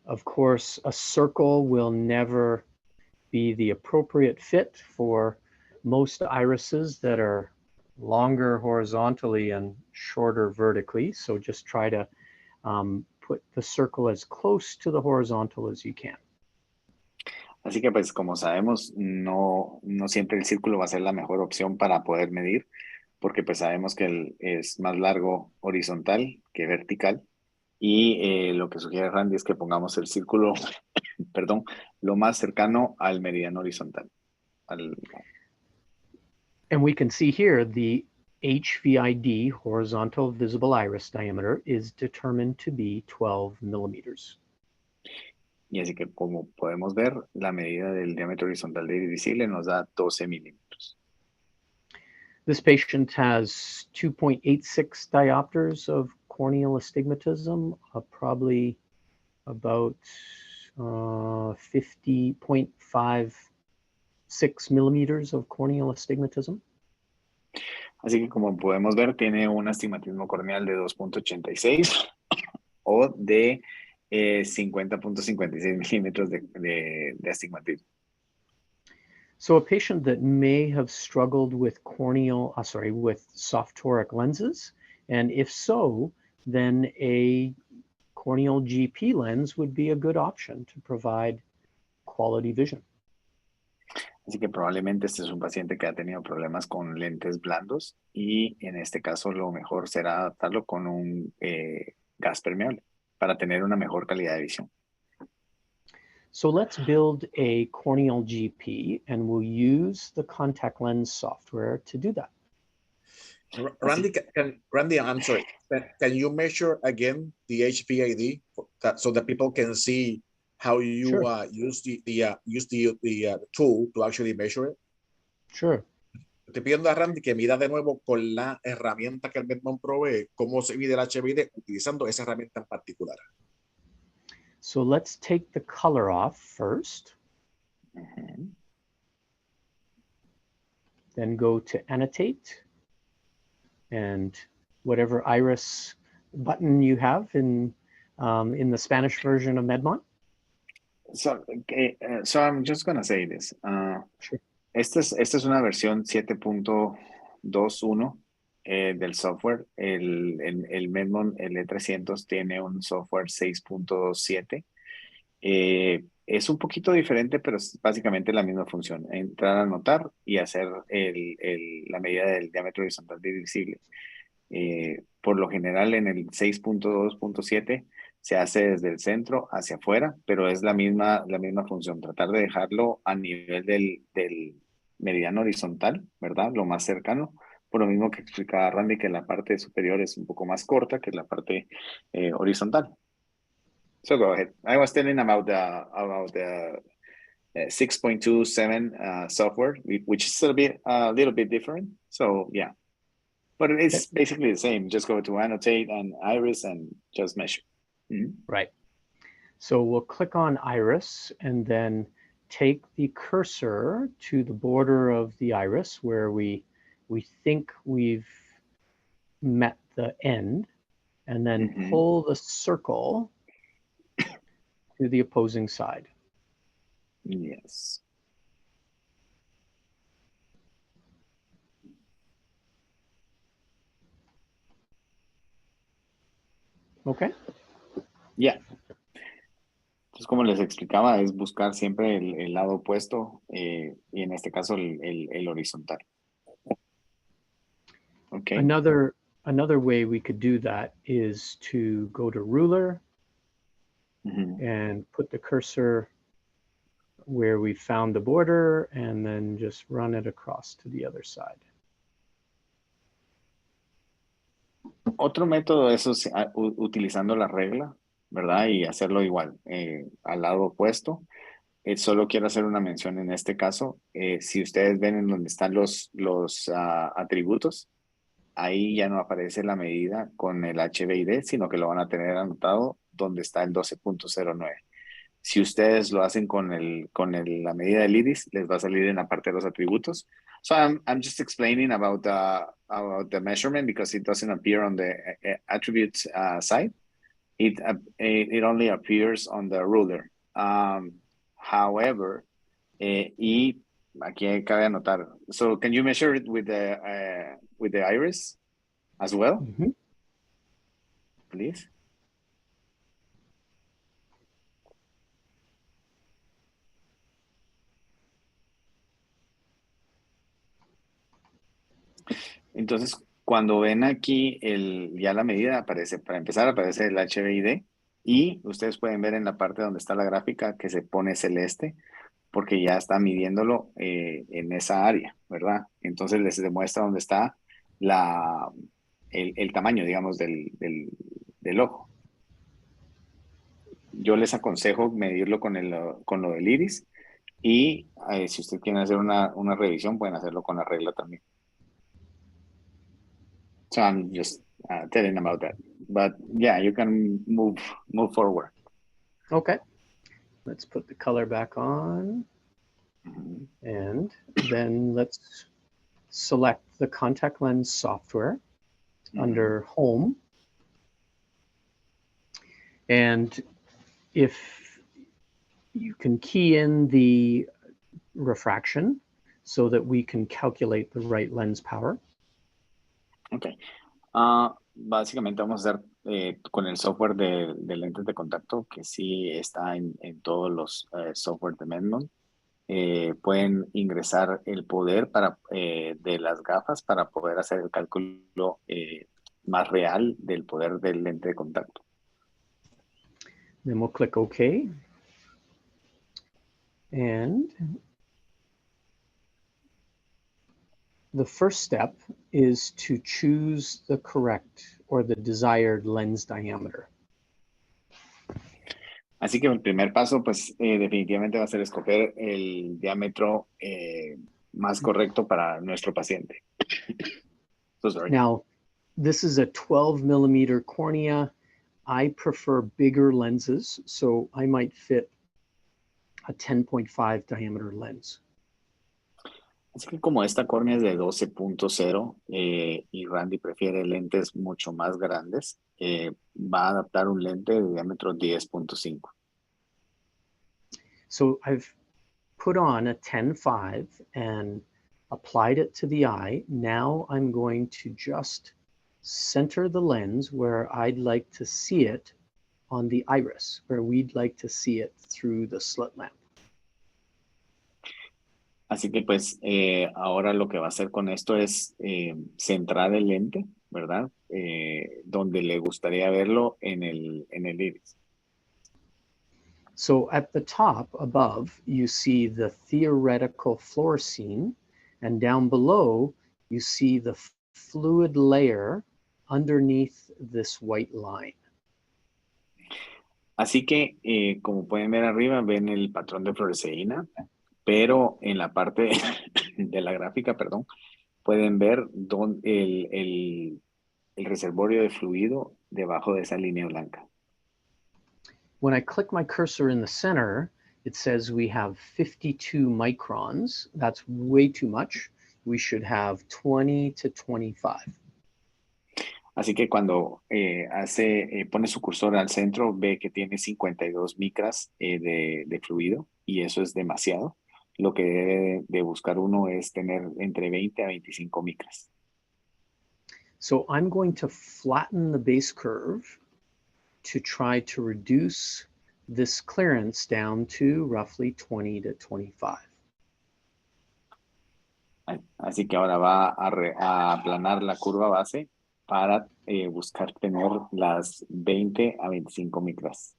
Of course, a circle will never be the appropriate fit for most irises that are longer horizontally and shorter vertically. So just try to put the circle as close to the horizontal as you can. Así que pues como sabemos, no siempre el círculo va a ser la mejor opción para poder medir, porque pues sabemos que es más largo horizontal que vertical. Y lo que sugiere Randy es que pongamos el círculo, perdón, lo más cercano al meridiano horizontal. And we can see here the HVID, horizontal visible iris diameter, is determined to be 12 millimeters. Y así que como podemos ver, la medida del diámetro horizontal del iris visible nos da 12 milímetros. This patient has 2.86 diopters of corneal astigmatism, probably about 50.56 millimeters of corneal astigmatism. Así que como podemos ver, tiene un astigmatismo corneal de 2.86 o de 50.56 milímetros de astigmatismo. So a patient that may have struggled with with soft toric lenses, and if so, then a corneal GP lens would be a good option to provide quality vision. Así que probablemente este es un paciente que ha tenido problemas con lentes blandos y en este caso lo mejor será adaptarlo con un gas permeable para tener una mejor calidad de visión. So let's build a corneal GP and we'll use the contact lens software to do that. Randy, I'm sorry. Can you measure again the HVID so that people can see how you Sure. use the tool to actually measure it? Sure. Estoy pidiendo a Randy que mida de nuevo con la herramienta que el Medmon provee cómo se mide el HVID utilizando esa herramienta en particular. So let's take the color off first. Then go to annotate and whatever iris button you have in the Spanish version of Medmon. So I'm just going to say this. Sure. Esta es una versión 7.21 del software. El Medmon L300 tiene un software 6.7. Es un poquito diferente, pero es básicamente la misma función. Entrar a anotar y hacer la medida del diámetro horizontal visible. Por lo general en el 6.2.7 se hace desde el centro hacia afuera, pero es la misma función, tratar de dejarlo a nivel del meridiano horizontal, ¿verdad? Lo más cercano, por lo mismo que explicaba Randy, que la parte superior es un poco más corta que la parte horizontal. So go ahead. I was telling about the 6.27 software, which is a little bit different. So yeah, but it's basically the same. Just go to annotate and iris and just measure. Mhm. Right. So we'll click on iris and then take the cursor to the border of the iris where we think we've met the end, and then Mhm. pull the circle to the opposing side. Yes. Okay. Yeah. Entonces, como les explicaba, es buscar siempre el lado opuesto y en este caso el horizontal. Okay. Another way we could do that is to go to ruler Mhm. and put the cursor where we found the border and then just run it across to the other side. Otro método es utilizando la regla, ¿verdad? Y hacerlo igual, al lado opuesto. Solo quiero hacer una mención en este caso. Si ustedes ven en donde están los atributos, ahí ya no aparece la medida con el HBID, sino que lo van a tener anotado donde está el 12.09. Si ustedes lo hacen con la medida del iris, les va a salir en la parte de los atributos. So I'm just explaining about the measurement because it doesn't appear on the attributes side. It only appears on the ruler. However, y aquí cabe anotar. So can you measure it with the iris as well, Mhm. please? Entonces, cuando ven aquí ya la medida aparece, para empezar aparece el HBID y ustedes pueden ver en la parte donde está la gráfica que se pone celeste porque ya está midiéndolo en esa área, ¿verdad? Entonces les demuestra dónde está el tamaño, digamos, del ojo. Yo les aconsejo medirlo con lo del iris y si ustedes quieren hacer una revisión pueden hacerlo con la regla también. So I'm just telling about that. But yeah, you can move forward. Okay. Let's put the color back on. Mhm. And then let's select the contact lens software under home. And if you can key in the refraction so that we can calculate the right lens power. Ok. Básicamente vamos a hacer con el software de lentes de contacto, que sí está en todos los software de Medmon. Pueden ingresar el poder de las gafas para poder hacer el cálculo más real del poder del lente de contacto. Then we'll click OK. And the first step is to choose the correct or the desired lens diameter. Así que el primer paso, pues definitivamente va a ser escoger el diámetro más correcto para nuestro paciente. So sorry. Now, this is a 12 millimeter cornea. I prefer bigger lenses, so I might fit a 10.5 diameter lens. Así que como esta córnea es de 12.0 y Randy prefiere lentes mucho más grandes, va a adaptar un lente de diámetro 10.5. So I've put on a 10.5 and applied it to the eye. Now I'm going to just center the lens where I'd like to see it on the iris, where we'd like to see it through the slit lamp. Así que pues ahora lo que va a hacer con esto es centrar el lente, ¿verdad? Donde le gustaría verlo en el iris. So at the top above, you see the theoretical fluorescein, and down below, you see the fluid layer underneath this white line. Así que, como pueden ver arriba, ven el patrón de fluoresceína, pero en la parte de la gráfica, perdón, pueden ver el reservorio de fluido debajo de esa línea blanca. When I click my cursor in the center, it says we have 52 microns. That's way too much. We should have 20 to 25. Así que cuando pone su cursor al centro, ve que tiene 52 micras de fluido y eso es demasiado. Lo que debe de buscar uno es tener entre 20 a 25 micras. So I'm going to flatten the base curve to try to reduce this clearance down to roughly 20 to 25. Así que ahora va a aplanar la curva base para buscar tener las 20 a 25 micras.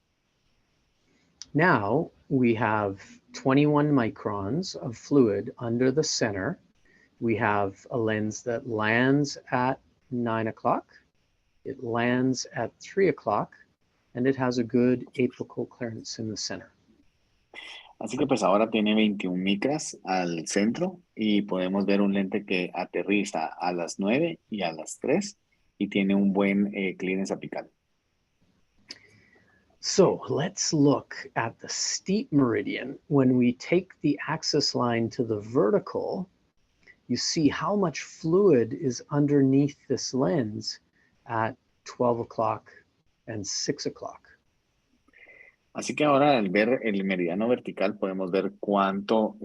Now we have 21 microns of fluid under the center. We have a lens that lands at 9 o'clock, it lands at 3 o'clock, and it has a good apical clearance in the center. Así que pues ahora tiene 21 micras al centro y podemos ver un lente que aterriza a las 9 y a las 3 y tiene un buen clearance apical. So let's look at the steep meridian. When we take the axis line to the vertical, you see how much fluid is underneath this lens at 12 o'clock and 6 o'clock. Así que ahora al ver el meridiano vertical podemos ver cuánto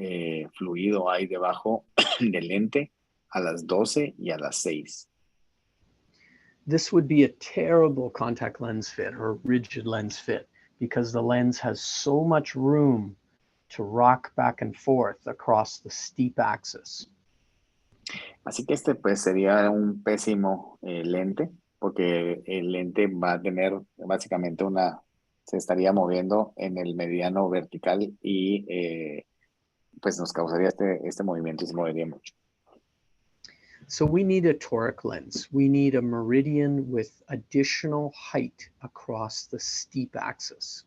fluido hay debajo del lente a las 12 y a las 6. This would be a terrible contact lens fit or rigid lens fit because the lens has so much room to rock back and forth across the steep axis. Así que este pues sería un pésimo lente porque el lente va a tener básicamente se estaría moviendo en el meridiano vertical y pues nos causaría este movimiento y se movería mucho. So we need a toric lens. We need a meridian with additional height across the steep axis.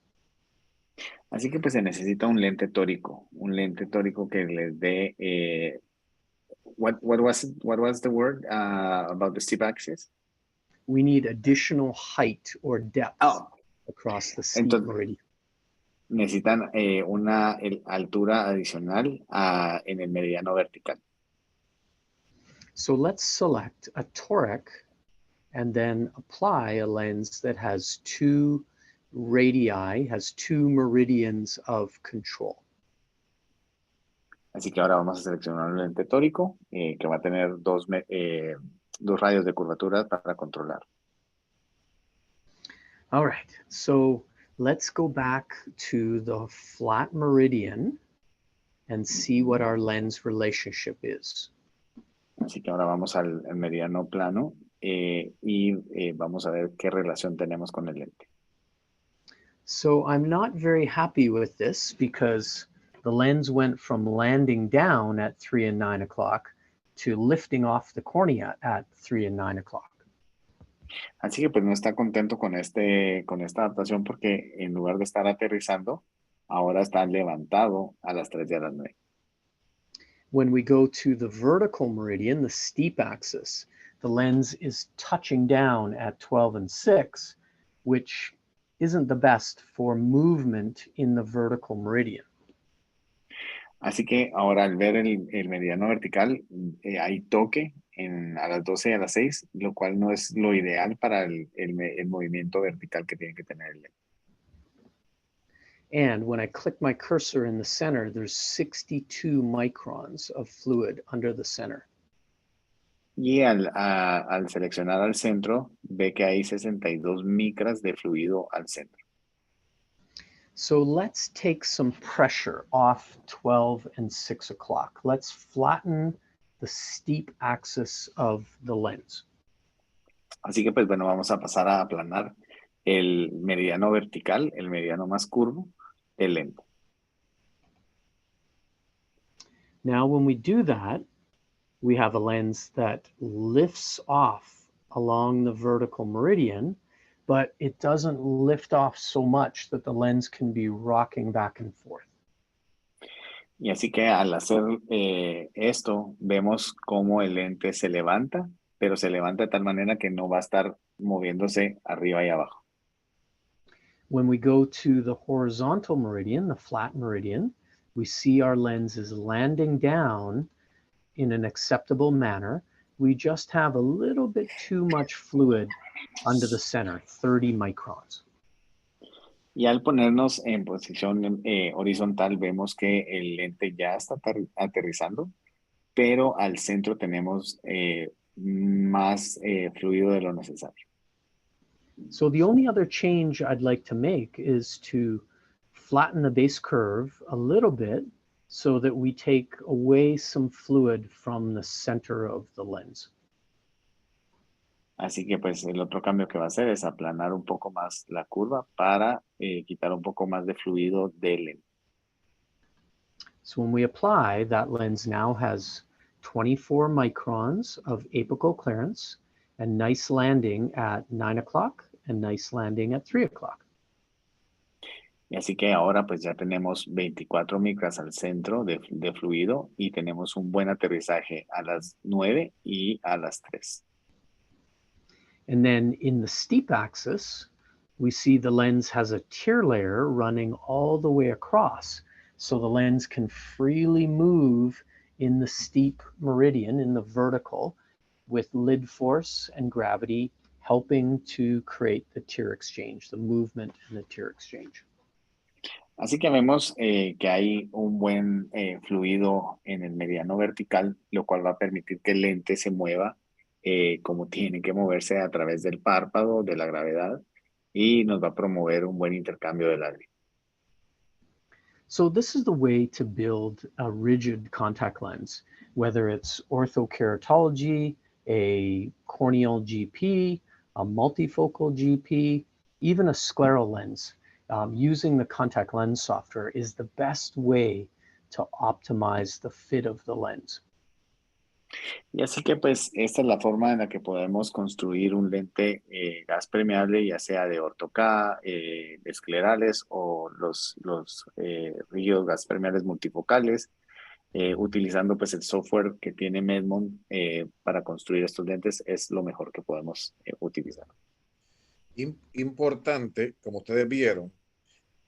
Así que pues se necesita un lente tórico que les dé what was the word about the steep axis? We need additional height or depth across the steep Entonces, meridian. Necesitan una altura adicional en el meridiano vertical. So let's select a toric and then apply a lens that has two radii, has two meridians of control. Así que ahora vamos a seleccionar un lente tórico que va a tener dos radios de curvatura para controlar. All right, so let's go back to the flat meridian and see what our lens relationship is. Así que ahora vamos al meridiano plano y vamos a ver qué relación tenemos con el lente. So I'm not very happy with this because the lens went from landing down at 3 and 9 o'clock to lifting off the cornea at 3 and 9 o'clock. Así que pues no está contento con esta adaptación porque en lugar de estar aterrizando, ahora está levantado a las 3 y a las 9. When we go to the vertical meridian, the steep axis, the lens is touching down at 12 and 6, which isn't the best for movement in the vertical meridian. Así que ahora al ver el meridiano vertical, hay toque a las 12 y a las 6, lo cual no es lo ideal para el movimiento vertical que tiene que tener el lente. And when I click my cursor in the center, there's 62 microns of fluid under the center. Y al seleccionar al centro, ve que hay 62 micras de fluido al centro. So let's take some pressure off 12 and 6 o'clock. Let's flatten the steep axis of the lens. Así que pues bueno, vamos a pasar a aplanar el meridiano vertical, el meridiano más curvo del lente. Now when we do that, we have a lens that lifts off along the vertical meridian, but it doesn't lift off so much that the lens can be rocking back and forth. Y así que al hacer esto, vemos cómo el lente se levanta, pero se levanta de tal manera que no va a estar moviéndose arriba y abajo. When we go to the horizontal meridian, the flat meridian, we see our lens is landing down in an acceptable manner. We just have a little bit too much fluid under the center, 30 microns. Y al ponernos en posición horizontal, vemos que el lente ya está aterrizando, pero al centro tenemos más fluido de lo necesario. So the only other change I'd like to make is to flatten the base curve a little bit so that we take away some fluid from the center of the lens. Así que pues el otro cambio que va a hacer es aplanar un poco más la curva para quitar un poco más de fluido del lente. So when we apply, that lens now has 24 microns of apical clearance and nice landing at 9 o'clock and nice landing at 3 o'clock. Y así que ahora pues ya tenemos 24 micras al centro de fluido y tenemos un buen aterrizaje a las 9 y a las 3. And then in the steep axis, we see the lens has a tear layer running all the way across. So the lens can freely move in the steep meridian, in the vertical, with lid force and gravity helping to create the tear exchange, the movement and the tear exchange. Así que vemos que hay un buen fluido en el mediano vertical, lo cual va a permitir que el lente se mueva como tiene que moverse a través del párpado, de la gravedad, y nos va a promover un buen intercambio del aire. So this is the way to build a rigid contact lens, whether it's orthokeratology, a corneal GP, a multifocal GP, even a scleral lens. Using the contact lens software is the best way to optimize the fit of the lens. Y así que pues esta es la forma en la que podemos construir un lente gas permeable, ya sea de orto-K, de esclerales o los rígidos gas permeables multifocales, utilizando pues el software que tiene Medmon para construir estos lentes es lo mejor que podemos utilizar. Importante, como ustedes vieron,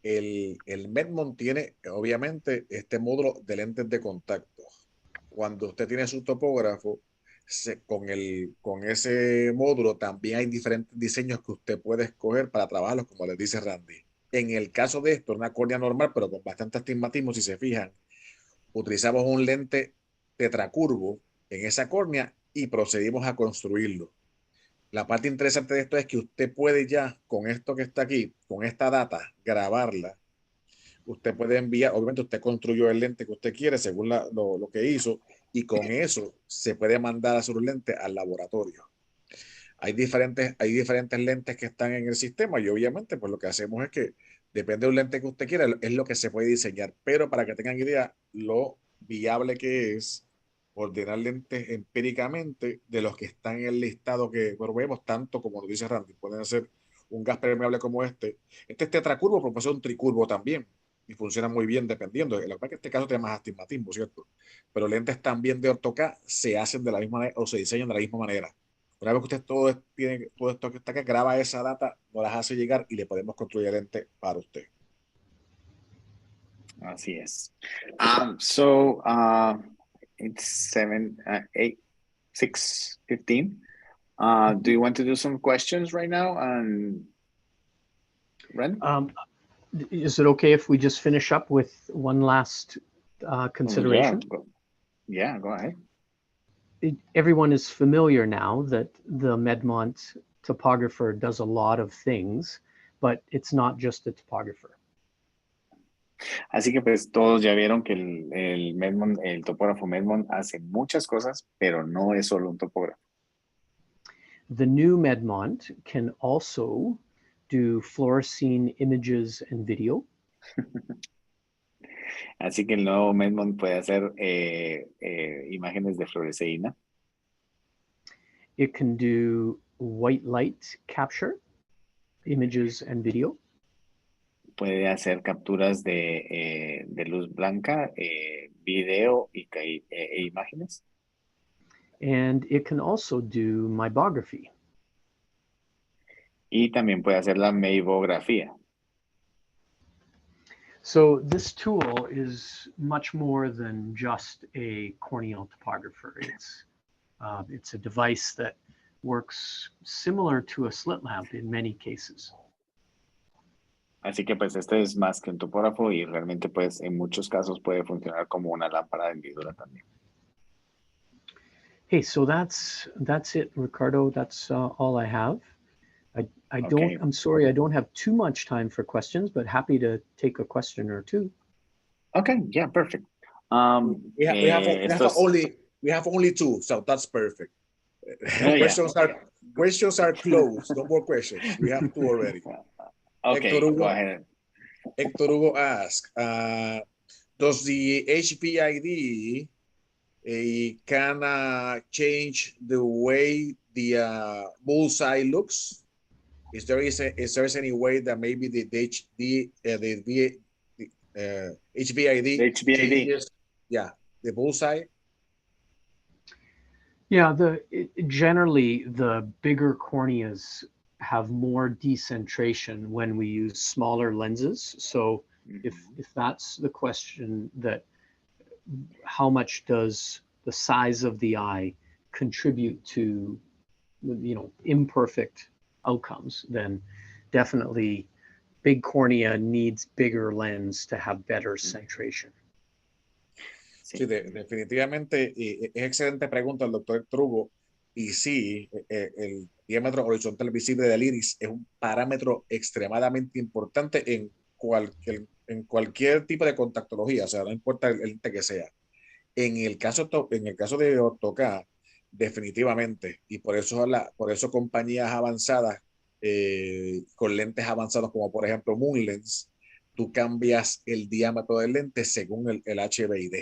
el Medmon tiene obviamente este módulo de lentes de contacto. Cuando usted tiene su topógrafo, con ese módulo también hay diferentes diseños que usted puede escoger para trabajarlos, como les dice Randy. En el caso de esto, una córnea normal, pero con bastante astigmatismo, si se fijan, utilizamos un lente tetracurvo en esa córnea y procedimos a construirlo. La parte interesante de esto es que usted puede ya, con esto que está aquí, con esta data, grabarla. Usted puede enviar, obviamente usted construyó el lente que usted quiere según lo que hizo, y con eso se puede mandar a su lente al laboratorio. Hay diferentes lentes que están en el sistema y obviamente pues lo que hacemos es que depende del lente que usted quiera, es lo que se puede diseñar, pero para que tengan idea lo viable que es ordenar lentes empíricamente de los que están en el listado que vemos, tanto como lo dice Randy, pueden ser un gas permeable como este es tetracurvo, pero puede ser un tricurvo también y funciona muy bien dependiendo. La verdad que en este caso tiene más astigmatismo, ¿cierto? Pero lentes también de orto-K se hacen de la misma manera o se diseñan de la misma manera. Una vez que usted tiene todo esto que está acá, graba esa data, nos las hace llegar y le podemos construir el lente para usted. Así es. It's 6:15. Do you want to do some questions right now? And Ren? Is it okay if we just finish up with one last consideration? Yeah, go ahead. Everyone is familiar now that the Medmont topographer does a lot of things, but it's not just a topographer. Así que pues todos ya vieron que el topógrafo Medmon hace muchas cosas, pero no es solo un topógrafo. The new Medmont can also do fluorescein images and video. Así que el nuevo Medmon puede hacer imágenes de fluoresceína. It can do white light capture. images and video. Puede hacer capturas de luz blanca, video e imágenes. And it can also do meibography. Y también puede hacer la meibografía. So this tool is much more than just a corneal topographer. It's a device that works similar to a slit lamp in many cases. Así que pues este es más que un topógrafo y realmente pues en muchos casos puede funcionar como una lámpara de hendidura también. Hey, so that's it, Ricardo. That's all I have. I don't. Okay. I'm sorry, I don't have too much time for questions, but happy to take a question or two. Okay, yeah, perfect. We have only two, so that's perfect. Oh, Questions are closed. No more questions. We have two already. Okay, Hector Hugo, go ahead. Hector Hugo asks, does the HVID can change the way the bullseye looks? Is there any way that maybe the HVID changes, the bullseye? Yeah, generally the bigger corneas have more decentration when we use smaller lenses. So if that's the question, that how much does the size of the eye contribute to, imperfect outcomes, then definitely big cornea needs bigger lens to have better centration. Sí, definitivamente es excelente pregunta el doctor Hector Hugo. Y sí, el diámetro horizontal visible del iris es un parámetro extremadamente importante en cualquier tipo de contactología, o sea, no importa el lente que sea. En el caso de Ortho-K, definitivamente, y por eso compañías avanzadas con lentes avanzados como por ejemplo Moonlens, tú cambias el diámetro del lente según el HVID.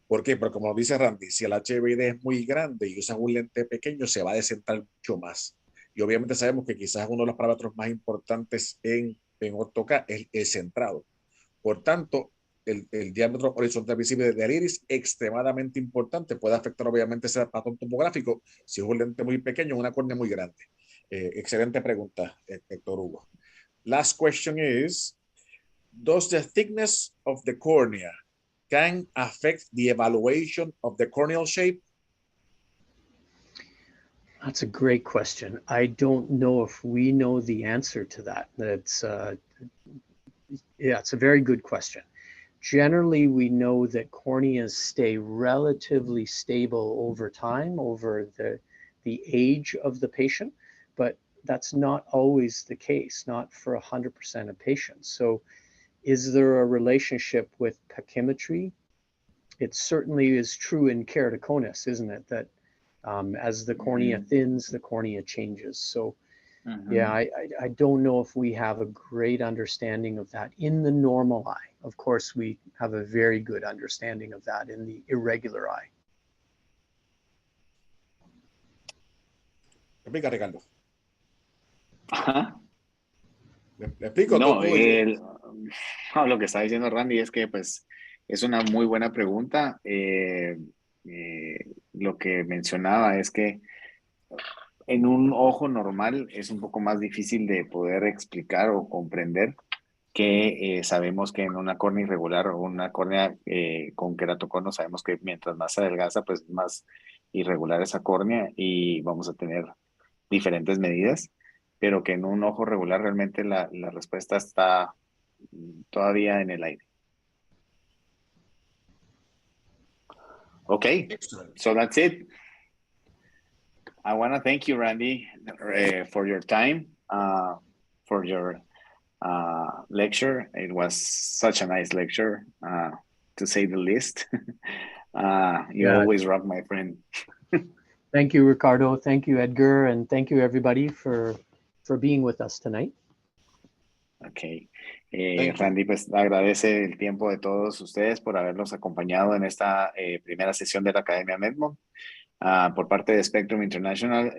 ¿Por qué? Porque como dice Randy, si el HVID es muy grande y usas un lente pequeño, se va a descentrar mucho más. Y obviamente sabemos que quizás uno de los parámetros más importantes en Ortho-K es el centrado. Por tanto, el diámetro horizontal visible del iris extremadamente importante. Puede afectar obviamente ese patrón topográfico si es un lente muy pequeño o una córnea muy grande. Excelente pregunta, Héctor Hugo. Last question is, does the thickness of the cornea can affect the evaluation of the corneal shape? That's a great question. I don't know if we know the answer to that. It's a very good question. Generally, we know that corneas stay relatively stable over time, over the age of the patient, but that's not always the case, not for 100% of patients. So is there a relationship with pachymetry? It certainly is true in keratoconus, isn't it? That as the cornea thins, the cornea changes. So yeah, I don't know if we have a great understanding of that in the normal eye. Of course, we have a very good understanding of that in the irregular eye. Explica, Ricardo. Ajá. ¿Le explico? No, lo que está diciendo Randy es que pues es una muy buena pregunta. Lo que mencionaba es que en un ojo normal es un poco más difícil de poder explicar o comprender que sabemos que en una córnea irregular o una córnea con queratocono sabemos que mientras más se adelgaza pues más irregular esa córnea y vamos a tener diferentes medidas, pero que en un ojo regular realmente la respuesta está todavía en el aire. Okay, so that's it. I want to thank you, Randy, for your time, for your lecture. It was such a nice lecture, to say the least. You always rock, my friend. Thank you, Ricardo. Thank you, Edgar. And thank you, everybody, for being with us tonight. Ok. Randy, pues agradece el tiempo de todos ustedes por habernos acompañado en esta primera sesión de la Academia Medmont. Por parte de Spectrum International,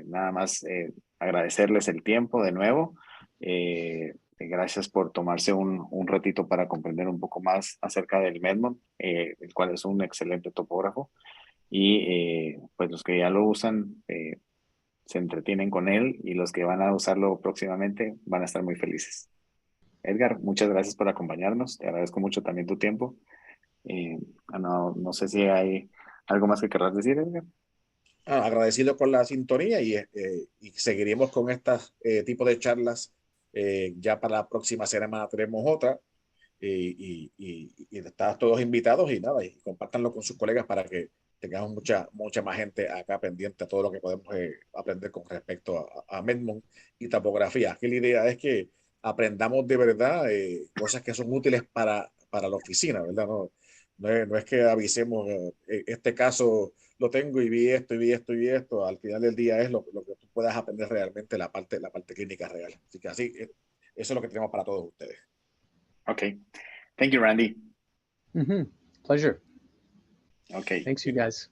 nada más agradecerles el tiempo de nuevo. Gracias por tomarse un ratito para comprender un poco más acerca del Medmon, el cual es un excelente topógrafo. Y pues los que ya lo usan se entretienen con él, y los que van a usarlo próximamente van a estar muy felices. Edgar, muchas gracias por acompañarnos. Te agradezco mucho también tu tiempo. No sé si hay algo más que querrás decir, Edgar. Agradecido con la sintonía y seguiremos con estos tipos de charlas. Ya para la próxima semana tenemos otra. Y están todos invitados y nada, y compártanlo con sus colegas para que tengamos mucha más gente acá pendiente a todo lo que podemos aprender con respecto a Medmon y topografía. Aquí la idea es que aprendamos de verdad cosas que son útiles para la oficina, ¿verdad? No es que avisemos, este caso lo tengo y vi esto y vi esto y vi esto. Al final del día es lo que tú puedas aprender realmente, la parte clínica real. Así que eso es lo que tenemos para todos ustedes. Okay. Thank you, Randy. Pleasure. Okay. Thanks, you guys.